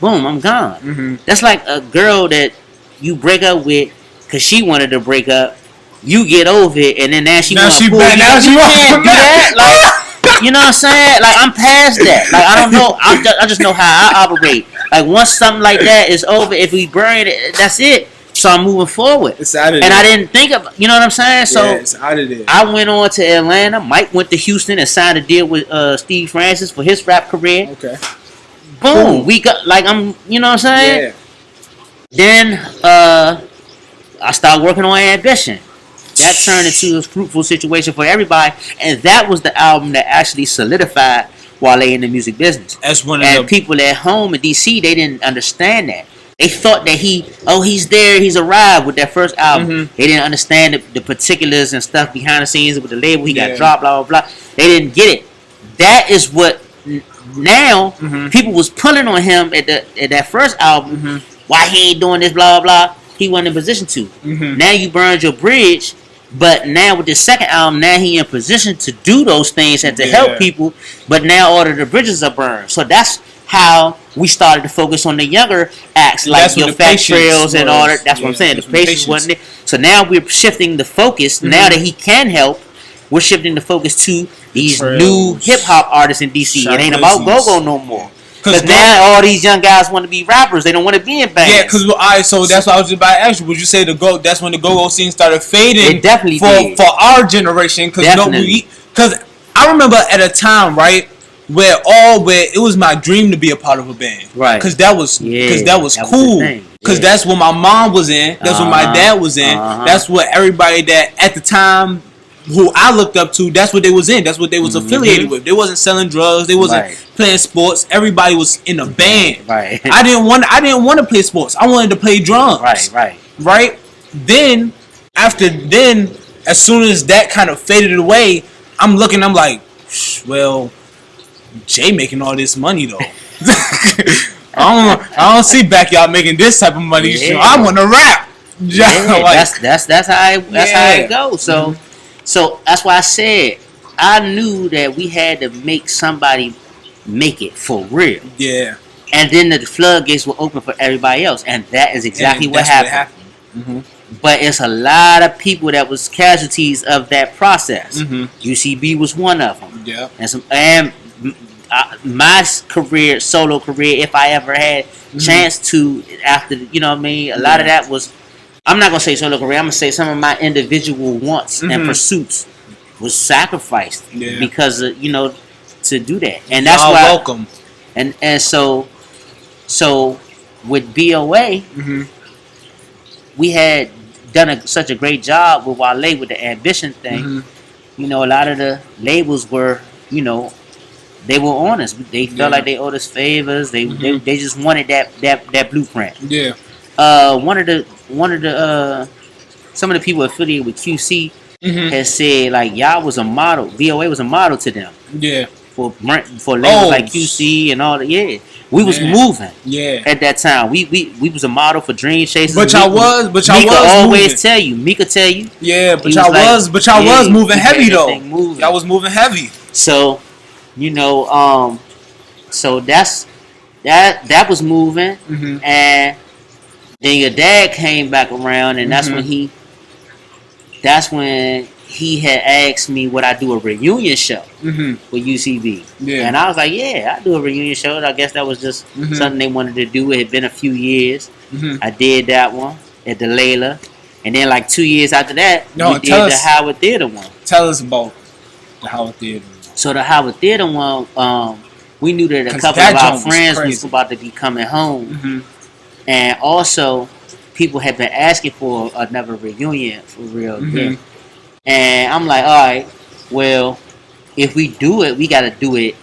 boom, I'm gone. That's like a girl that you break up with because she wanted to break up. You get over it, and then now she want to pull you. Now she can't do that. Like, you know what I'm saying? Like, I'm past that. Like, I don't know. I just know how I operate. Like, once something like that is over, if we burn it, that's it. So I'm moving forward. It's out of there. And I didn't think of, you know what I'm saying? So it's out of there. I went on to Atlanta. Mike went to Houston and signed a deal with Steve Francis for his rap career. Okay. Boom. We got, like, you know what I'm saying? Yeah. Then I started working on Ambition. That turned into a fruitful situation for everybody. And that was the album that actually solidified Wale in the music business. And people at home in DC, they didn't understand that. They thought that he's there, he's arrived with that first album. They didn't understand the particulars and stuff behind the scenes with the label. He got dropped, blah, blah, blah. They didn't get it. That is what now people was pulling on him at that first album. Why he ain't doing this, blah, blah, blah. He wasn't in position to. Now you burned your bridge, but now with the second album, now he in position to do those things and to help people, but now all of the bridges are burned. So that's how we started to focus on the younger acts, like your Fat Trails and all that. That's what I'm saying. The patience wasn't there. So now we're shifting the focus. Now that he can help, we're shifting the focus to these new hip hop artists in DC. It ain't about GoGo no more. Because now all these young guys want to be rappers. They don't want to be in bands. Yeah, because so that's what I was just about to ask you. Would you say that's when the GoGo scene started fading? It definitely did. For our generation. Because I remember at a time, right, where it was my dream to be a part of a band. Right. Because that was cool. Because that's what my mom was in. That's what my dad was in. That's what everybody that at the time who I looked up to, that's what they was in. That's what they was affiliated with. They wasn't selling drugs. They wasn't playing sports. Everybody was in a band. Right. I didn't want to play sports. I wanted to play drums. Right. Then as soon as that kind of faded away, I'm like, well, Jay making all this money though. I don't see Backyard making this type of money. So I want to rap. Yeah, like, that's how it goes. So that's why I said I knew that we had to make somebody make it for real. Yeah. And then the floodgates were open for everybody else, and that is exactly what happened. But it's a lot of people that was casualties of that process. UCB was one of them. Yeah. And my solo career, if I ever had chance to, after, you know what I mean, a lot of that was, I'm not gonna say solo career, I'm gonna say some of my individual wants and pursuits was sacrificed because of, to do that. And that's why welcome. And so with BOA, we had done such a great job with Wale with the ambition thing. A lot of the labels were, they were honest. They felt like they owed us favors. They just wanted that blueprint. Yeah. One of the some of the people affiliated with QC has said like y'all was a model. VOA was a model to them. Yeah. For labels like QC and all that. Yeah. We was moving. Yeah. At that time, we was a model for Dream Chasers. But y'all was always moving. Mika tell you. Yeah, but y'all was moving heavy though. Y'all was moving heavy. So, so that was moving, and then your dad came back around, and that's when he had asked me would I do a reunion show with UCB. Yeah. And I was like, yeah, I do a reunion show. I guess that was just something they wanted to do. It had been a few years. I did that one at the Layla. And then like 2 years after that, we did the Howard Theater one. Tell us about the Howard Theater one. So the Howard Theater one, we knew that a couple of our friends was about to be coming home. And also, people had been asking for another reunion for real. Yeah. And I'm like, all right, well, if we do it, we got to do a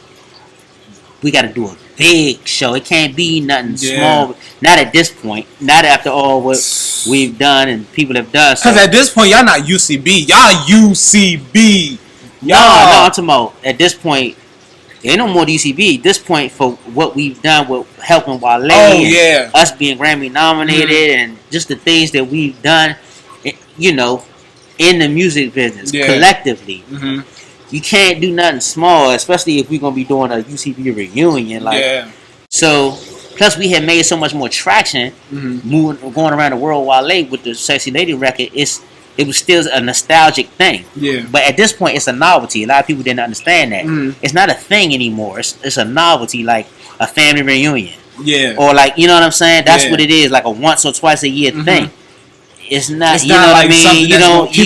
big show. It can't be nothing small. Not at this point. Not after all what we've done and people have done. Because at this point, y'all not UCB. Y'all UCB. No, I'm talking about at this point, ain't no more UCB. At this point, for what we've done with helping Wale, us being Grammy nominated, and just the things that we've done, in the music business collectively. You can't do nothing small, especially if we're gonna be doing a UCB reunion. So plus we had made so much more traction going around the world Wale with the Sexy Lady record. It was still a nostalgic thing. Yeah. But at this point, it's a novelty. A lot of people didn't understand that. It's not a thing anymore. It's a novelty, like a family reunion. Yeah. Or like, you know what I'm saying? That's what it is, like a once or twice a year thing. It's not, you know what I mean? You don't do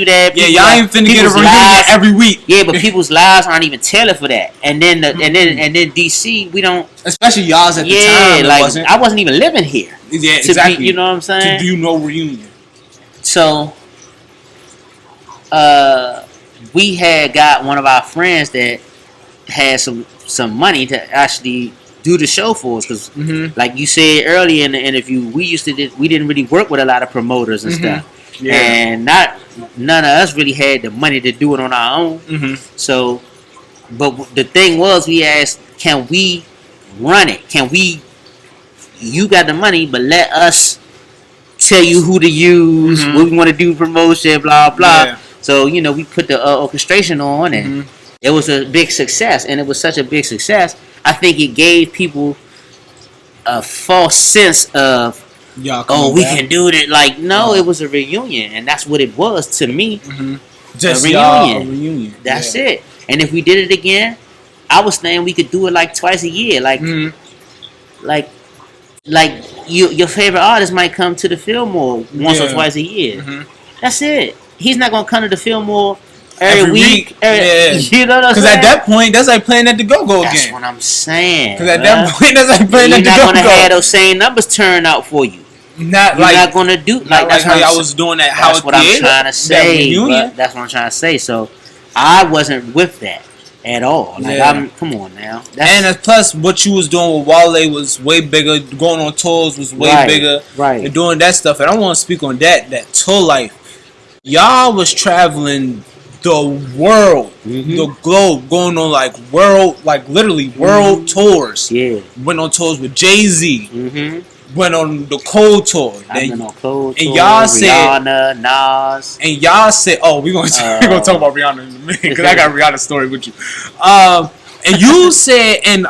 that. Yeah, y'all ain't finna get a reunion every week. Yeah, but people's lives aren't even tailored for that. And then and then DC, we don't. Especially y'all's at the time. Yeah, like I wasn't even living here. Yeah, exactly. You know what I'm saying? To do no reunion. So, we had got one of our friends that had some money to actually do the show for us, because like you said earlier in the interview, we didn't really work with a lot of promoters and stuff, and none of us really had the money to do it on our own. So, but the thing was, we asked, can we run it? You got the money, but let us tell you who to use, what we want to do, promotion, blah blah. So we put the orchestration on, and it was a big success. And it was such a big success, I think it gave people a false sense of, we can do it. Like, no, it was a reunion, and that's what it was to me. Just a reunion. That's it. And if we did it again, I was saying we could do it like twice a year. Like your favorite artist might come to the Fillmore once or twice a year. That's it. He's not gonna come to the Fillmore every week. You know what I'm saying? Because at that point, that's like playing at the GoGo again. That's what I'm saying. Because at that point, that's like playing at the GoGo. You're not gonna have those same numbers turn out for you. Not You're like not gonna do not like how y'all was doing that. That's what I'm trying to say. That's what I'm trying to say. So I wasn't with that at all. Like come on now. And plus, what you was doing with Wale was way bigger. Going on tours was way bigger. Right. And doing that stuff. And I want to speak on that tour life. Y'all was traveling the world, the globe, going on like literally world tours. Yeah. Went on tours with Jay-Z. Mm-hmm. Went on the Cold tour. I've been on Cold tour. And y'all said Rihanna, Nas. And y'all said, "Oh, we gonna talk about Rihanna in a minute because I got Rihanna's story with you." And you said, and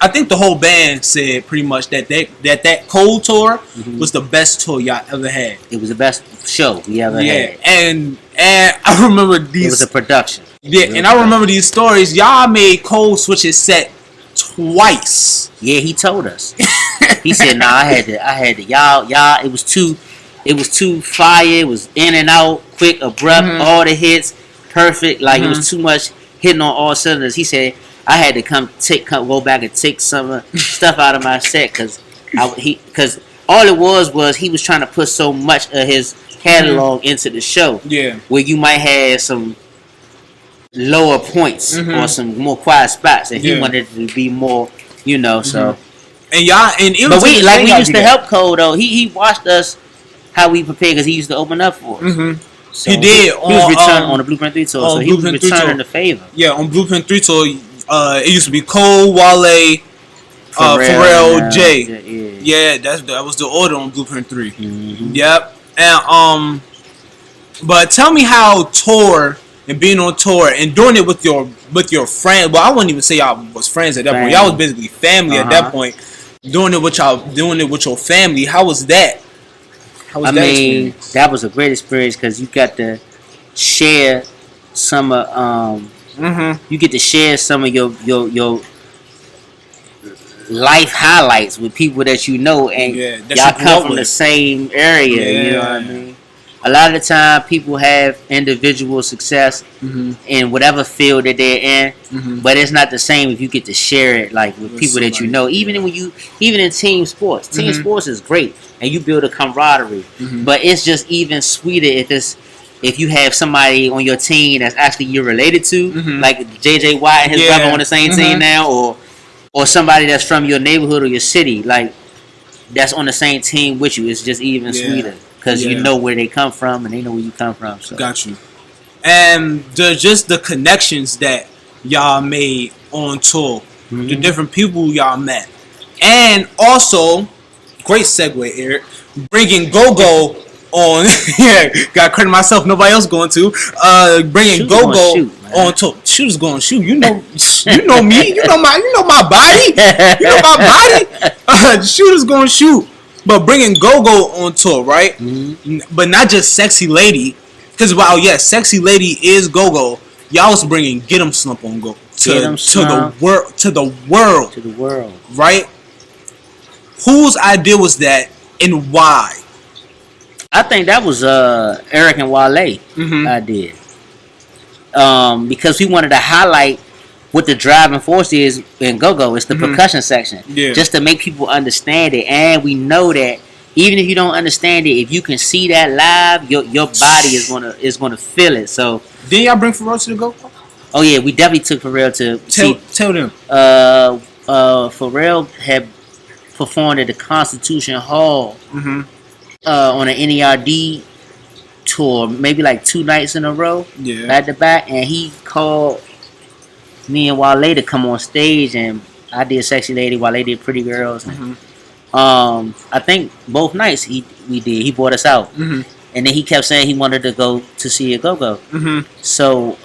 I think the whole band said pretty much that Cold tour was the best tour y'all ever had. It was the best show we ever had. And I remember these. It was a production. Yeah, and I remember these stories. Y'all made Cold switch his set twice. Yeah, he told us. He said, "Nah, I had to. Y'all. It was too fire. It was in and out, quick, abrupt, all the hits, perfect. Like it was too much hitting on all cylinders." He said, "I had to go back and take some stuff out of my set because all it was he was trying to put so much of his catalog into the show. Yeah, where you might have some lower points or some more quiet spots, and he wanted it to be more, so." And y'all, and it was we used to help Cole though. He watched us how we prepared because he used to open up for us. So he did. He was returning on the Blueprint 3 tour, so he was returning the favor. Yeah, on Blueprint 3 tour, it used to be Cole, Wale, Pharrell, Jay. Yeah, that was the order on Blueprint 3. Yep. And but tell me how tour and being on tour and doing it with your friends. Well, I wouldn't even say y'all was friends at that point. Y'all was basically family at that point. Doing it with your family. How was that? Experience? That was a great experience because you got to share some of you get to share some of your life highlights with people that you know, and y'all come from the same area. You know what I mean? A lot of the time, people have individual success in whatever field that they're in, but it's not the same if you get to share it like with people that you know. Even in team sports, team sports is great, and you build a camaraderie. But it's just even sweeter if you have somebody on your team that's actually you're related to, like JJ Watt and his brother on the same team now, or somebody that's from your neighborhood or your city, like that's on the same team with you. It's just even sweeter. Because you know where they come from and they know where you come from. So. Got you. And just the connections that y'all made on tour. The different people y'all met. And also, great segue, Eric, bringing GoGo on. Got credit myself, nobody else going to. Bringing GoGo on tour. Shooters going to shoot. You know me. You know my body. You know my body. Shooters going to shoot. But bringing GoGo on tour, right? But not just Sexy Lady, because Sexy Lady is GoGo. Y'all was bringing Get 'Em Slump on Go to the world, right? Whose idea was that, and why? I think that was Eric and Wale idea, because we wanted to highlight what the driving force is in GoGo. It's the percussion section. Just to make people understand it. And we know that even if you don't understand it, if you can see that live, your body is gonna feel it. So didn't y'all bring Pharrell to the GoGo? Oh yeah, we definitely took Pharrell to tell them. Pharrell had performed at the Constitution Hall on an NERD tour, maybe like 2 nights in a row, back to back, and he called me and Wale to come on stage, and I did Sexy Lady, Wale did Pretty Girls. And, I think both nights he brought us out, and then he kept saying he wanted to go to see a GoGo. So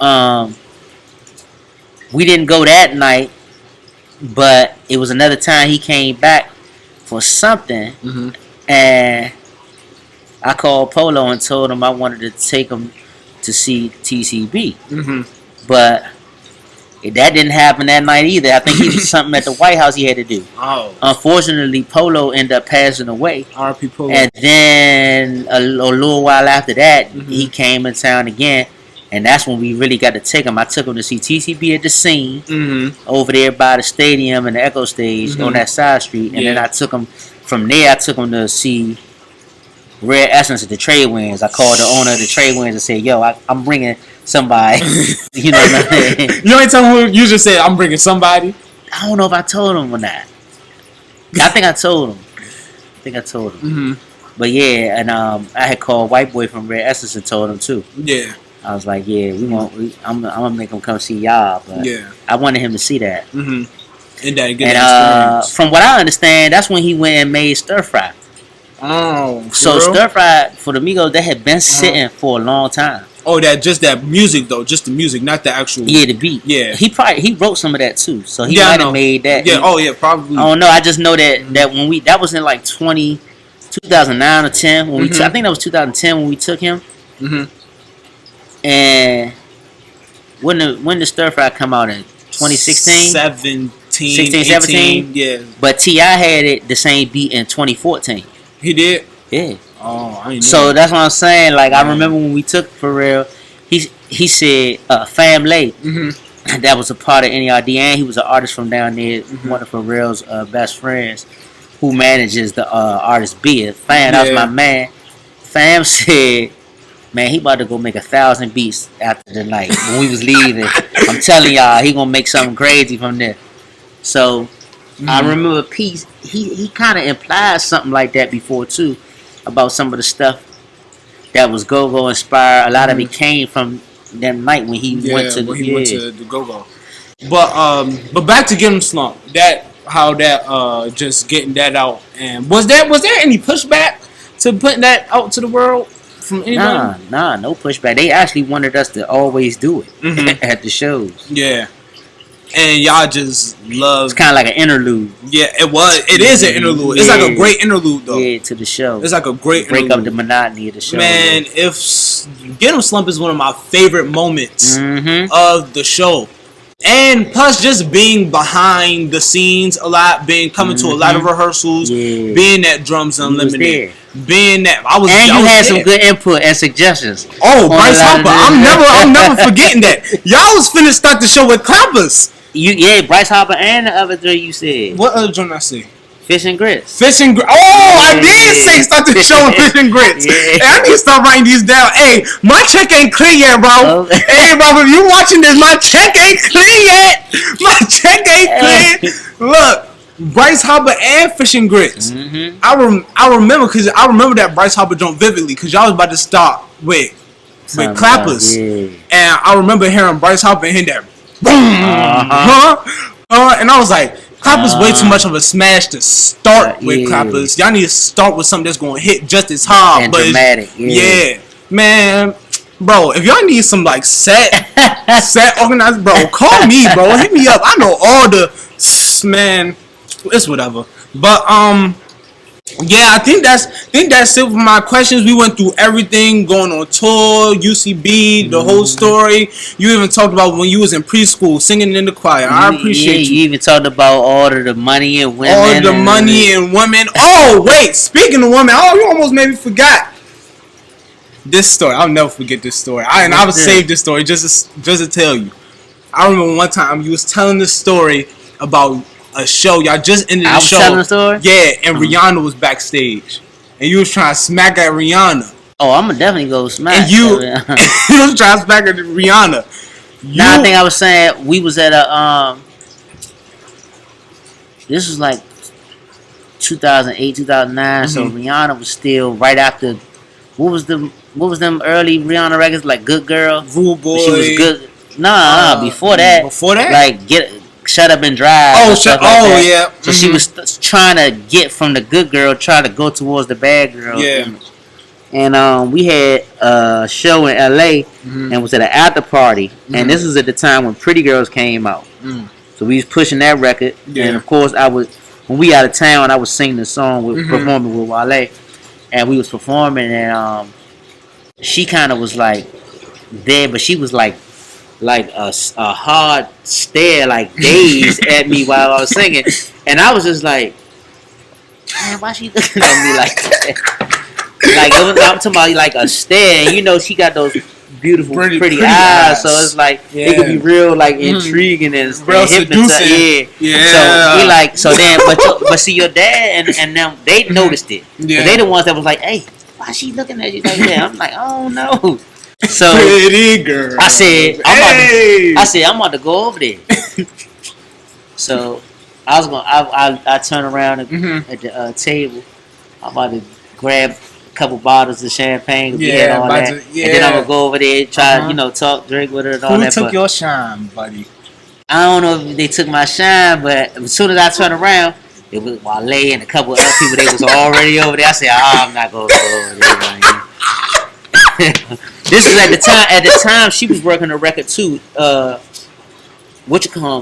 we didn't go that night, but it was another time he came back for something, and I called Polo and told him I wanted to take him to see TCB, but that didn't happen that night either. I think he was something at the White House he had to do. Unfortunately, Polo ended up passing away. R.P. Polo. And then a little while after that, he came in town again, And that's when we really got to take him. I took him to see TCB at the Scene over there by the stadium and the Echo Stage on that side street. And then I took him from there. I took him to see Rare Essence at the Trade Winds. I called the owner of the Trade Winds and said, "Yo, I'm bringing somebody." You know what I mean? You ain't telling him. You just said, "I'm bringing somebody." I don't know if I told him or not. I think I told him. But yeah, and I had called White Boy from Rare Essence and told him too. Yeah. I was like, yeah, I'm gonna make him come see y'all, but I wanted him to see that. And that good experience. From what I understand, that's when he went and made Stir Fry. Oh, so Stir Fry for the Migos, that had been sitting for a long time. Oh, that music though, just the music, not the actual. Yeah, the beat. Yeah, he wrote some of that too, so he might have made that. Yeah, probably. I don't know. I just know that when that was in like 2009 or 10 when we I think that was 2010 when we took him. And when the Stir Fry come out in 2016? 17, yeah. But T.I. had it the same beat in 2014. He did? Yeah. Oh, I didn't know. So that's what I'm saying. Like, I remember when we took For Real, he said, Family, that was a part of NERD, and he was an artist from down there, one of For Real's best friends, who manages the artist Beard. Fam, that was my man. Fam said, man, he about to go make 1,000 beats after the night when we was leaving. I'm telling y'all, he gonna make something crazy from there. So I remember Pete, he kind of implied something like that before too, about some of the stuff that was GoGo inspired. A lot of it came from that night when he went to the GoGo. But back to Get 'Em Slump. Just getting that out. And was there any pushback to putting that out to the world? From anybody? Nah, no pushback. They actually wanted us to always do it at the shows. Yeah. And y'all just love. It's kind of like an interlude. Yeah, it was. It is an interlude. It's like a great interlude, though. Yeah, to the show. It's like a great break interlude. up the monotony of the show. Man, if Get 'Em Slump is one of my favorite moments of the show. And plus, just being behind the scenes a lot, coming to a lot of rehearsals, being at Drums Unlimited, being that you had some good input and suggestions. Oh, Bryce Harper! I'm never forgetting that. Y'all was finna start the show with clappers. Bryce Harper and the other three you said. What other joint I see? Fish and Grits. Fish and Grits. Oh, I did say start the show with Fish and Grits. Hey, I need to start writing these down. Hey, my check ain't clear yet, bro. Hey, bro, if you watching this, my check ain't clear yet. My check ain't clear. Look, Bryce Harper and Fish and Grits. I remember that Bryce Harper joint vividly because y'all was about to start with clappers, and I remember hearing Bryce Harper hit that boom, and I was like. Clappers way too much of a smash to start with Clappers. Y'all need to start with something that's gonna hit just as hard, and but dramatic. Man, bro. If y'all need some like set organized, bro, call me, bro. Hit me up. I know all the it's whatever. But yeah, I think that's it for my questions. We went through everything going on tour, UCB, the whole story. You even talked about when you was in preschool singing in the choir. I appreciate you. You even talked about all of the money and women. All the money and women. Oh wait, speaking of women, you almost made me forgot this story. I'll never forget this story. I would save this story just to tell you. I remember one time you was telling this story about a show. Y'all just ended the show. Telling the story? Yeah, and Rhianna was backstage. And you was trying to smack at Rhianna. Oh, I'm gonna definitely go smack. And you was trying to smack at Rhianna. I think I was saying we was at a this was like 2008, 2009. So Rhianna was still right after. What was them early Rhianna records like Good Girl? Rule Boy. She was good. Nah, before that. Before that? Like Shut Up and Drive. Yeah. So she was trying to get from the good girl, try to go towards the bad girl. Yeah. And we had a show in LA and was at an after party. And this was at the time when Pretty Girls came out. So we was pushing that record. Yeah. And of course when we out of town, I was singing the song performing with Wale. And we was performing and she kind of was like there, but she was like a hard stare, like dazed at me while I was singing, and I was just like, man, why she looking at me like that? Like I'm talking about like a stare, and you know she got those beautiful, pretty pretty eyes. eyes. So it's like Yeah. it could be real, like intriguing and Real hypnotizing. seducing. Yeah. So he like so then, but see your dad and them they noticed it. Yeah. They the ones that was like, hey, why she looking at you like that? I'm like, oh no. So Pretty girl. I said, I'm about to go over there. So I was gonna, I turn around at the table. I'm about to grab a couple bottles of champagne and all that, and then I'm gonna go over there and try, talk, drink with her and all Who that. took but your shine, buddy? I don't know if they took my shine, but as soon as I turned around, it was Wale and a couple of other people. They was already over there. I said, I'm not gonna go over there. Right. This is at the time. At the time, she was working a record too.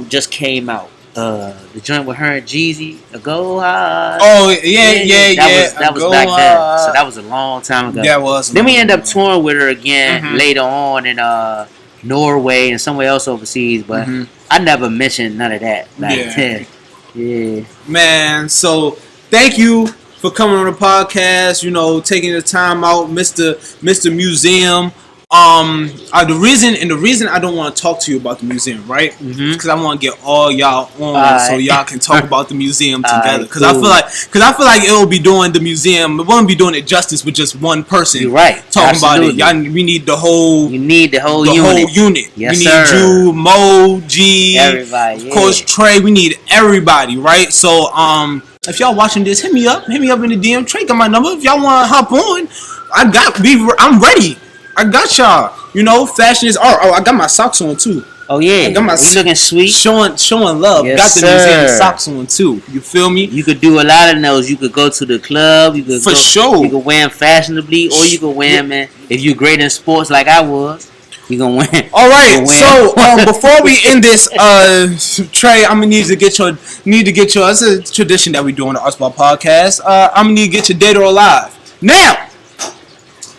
Just came out. The joint with her and Jeezy, the Go Hard. Oh yeah. That was back then. So that was a long time ago. That was. Then we ended up touring with her again later on in Norway and somewhere else overseas, but I never mentioned none of that. Yeah. Man, so thank you for coming on the podcast. Taking the time out, Mr. Museum. The reason I don't want to talk to you about the museum, right? Because I want to get all y'all on so y'all can talk about the museum together. Because I feel like it will be doing the museum. It won't be doing it justice with just one person. You're right. Talking Absolutely. about it. We need the whole. You need the whole unit. Yes, we need sir. you, Mo, G, everybody. Of course, Trey. We need everybody, right? So, if y'all watching this, hit me up in the DM. Trey got my number. If y'all want to hop on, I'm ready. I got y'all. Fashion is art. Oh, I got my socks on too. Oh yeah, I got my you looking sweet. Showing love. Yes, got the museum socks on too. You feel me? You could do a lot of those. You could go to the club. You could sure. You could wear them fashionably, or you could wear them if you're great in sports like I was. You gonna win. All right. So before we end this, Trey, I'm gonna need to get your. It's a tradition that we do on the Arts Ball podcast. I'm gonna need to get your dead or alive now.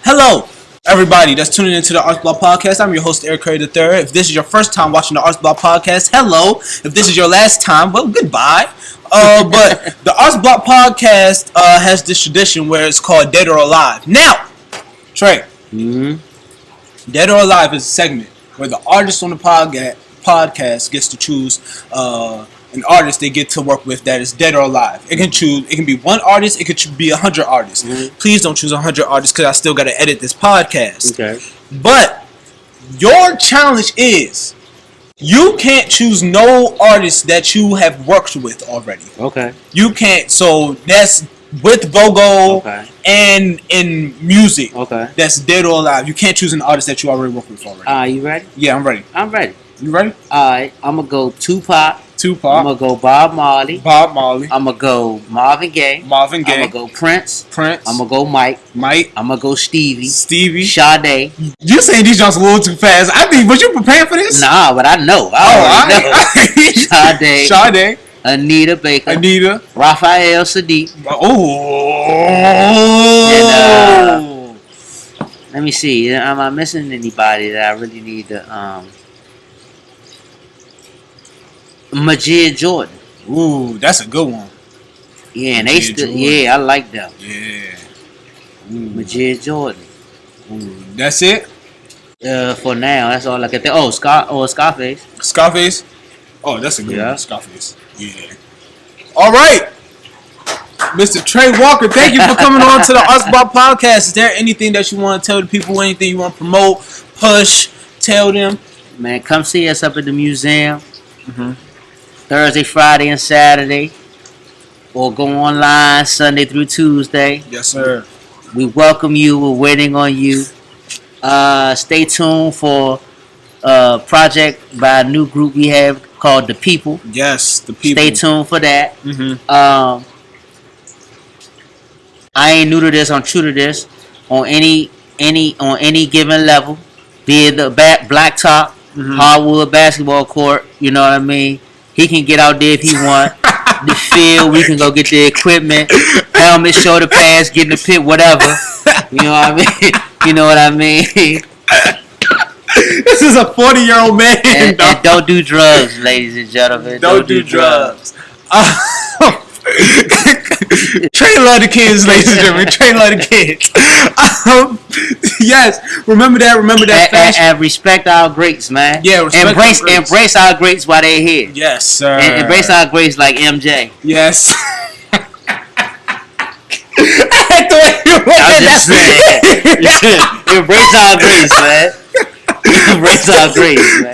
Hello. Everybody that's tuning into the Arts Block Podcast, I'm your host, Eric Curry III. If this is your first time watching the Arts Block Podcast, hello. If this is your last time, well, goodbye. But the Arts Block Podcast has this tradition where it's called Dead or Alive. Now, Trey, Dead or Alive is a segment where the artist on the podcast gets to choose an artist they get to work with that is dead or alive. It can be one artist, it could be 100 artists. Please don't choose 100 artists because I still got to edit this podcast. Okay. But your challenge is you can't choose no artist that you have worked with already. Okay. You can't. So that's with GoGo and in music. Okay. That's dead or alive. You can't choose an artist that you already worked with already. You ready? Yeah, I'm ready. I'm ready. You ready? Alright, I'm gonna go Tupac. I'm gonna go Bob Marley. I'm gonna go Marvin Gaye. I'm gonna go Prince. I'm gonna go Mike. I'm gonna go Stevie. Sade. You saying these jobs a little too fast. I think, was you preparing for this? Nah, but I know. I know. Sade. Anita Baker. Raphael Sadiq. Oh. And, let me see. Am I missing anybody that I really need to Majid Jordan. Ooh, that's a good one. Yeah, and they still. Yeah, I like them. Yeah. Majid Jordan. That's it. For now, that's all I can think. Oh, Scarface. Scarface. Oh, that's a good one. Yeah. Scarface. Yeah. All right, Mr. Trey Walker. Thank you for coming on to the Arts Bar Podcast. Is there anything that you want to tell the people? Anything you want to promote? Push. Tell them. Man, come see us up at the museum. Thursday, Friday, and Saturday, or go online Sunday through Tuesday. Yes, sir. We welcome you. We're waiting on you. Stay tuned for a project by a new group we have called The People. Yes, The People. Stay tuned for that. I ain't new to this. I'm true to this. On any given level, be it the blacktop, hardwood basketball court. You know what I mean. He can get out there if he want. The field, we can go get the equipment, helmet, shoulder pads, get in the pit, whatever. You know what I mean? You know what I mean? This is a 40-year-old man. And don't do drugs, ladies and gentlemen. Don't do drugs. Trey love the kids, ladies and gentlemen. Trey love the kids. Yes, remember that. And respect our greats, man. Yeah, respect our greats. Embrace our greats while they're here. Yes, sir. And embrace our greats like MJ. Yes. I'm just saying. Embrace our greats, man. Embrace our greats, man.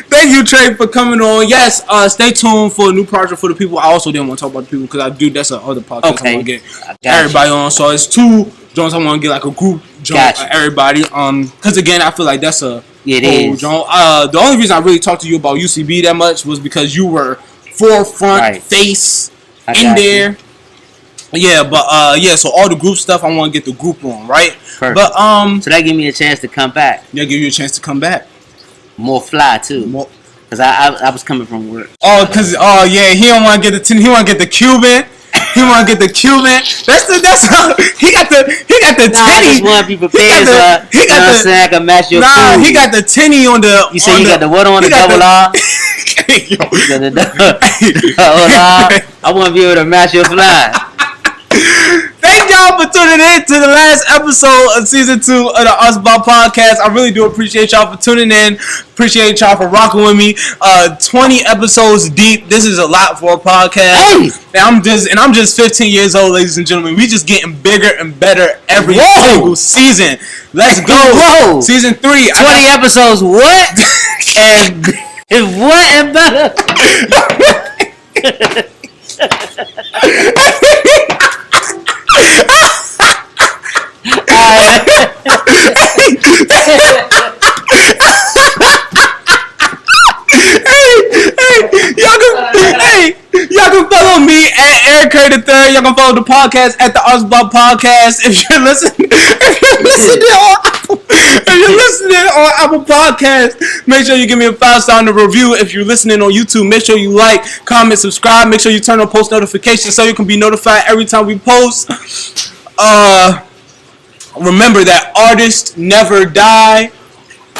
Thank you, Trey, for coming on. Yes, stay tuned for a new project for the people. I also didn't want to talk about the people because that's another podcast Okay. I want to get everybody on. So it's 2 joints I want to get like a group joint of everybody. Because again, I feel like that's a whole joint. The only reason I really talked to you about UCB that much was because you were forefront face in there. Yeah, but so all the group stuff I want to get the group on, right? Perfect. But so that give me a chance to come back. Yeah, give you a chance to come back. More fly too. Cause I was coming from work. He don't want to get the he want to get the Cuban. He want to get the Cuban. That's how he got the Nah, I just want to be prepared. He got the saying I can match your food. He got the tinny on the. You say he got the what on the double R? I want to be able to match your fly. Thank y'all for tuning in to the last episode of season 2 of the Us About Podcast. I really do appreciate y'all for tuning in. Appreciate y'all for rocking with me. 20 episodes deep. This is a lot for a podcast. Hey! And I'm just 15 years old, ladies and gentlemen. We just getting bigger and better every single season. Let's go. Whoa. Season 3. 20 episodes. What? and what and better? Y'all can follow me at Eric Curry III. Y'all can follow the podcast at the Us About Podcast. If you're listening on Apple Podcasts, make sure you give me a 5-star in the review. If you're listening on YouTube, make sure you like, comment, subscribe. Make sure you turn on post notifications so you can be notified every time we post. Remember that artists never die.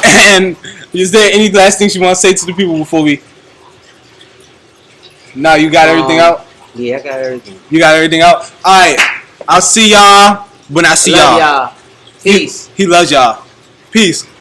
And is there any last things you want to say to the people before we? No, you got everything out? Yeah, I got everything. You got everything out? Alright. I'll see y'all when I see y'all. Peace. He loves y'all. Peace.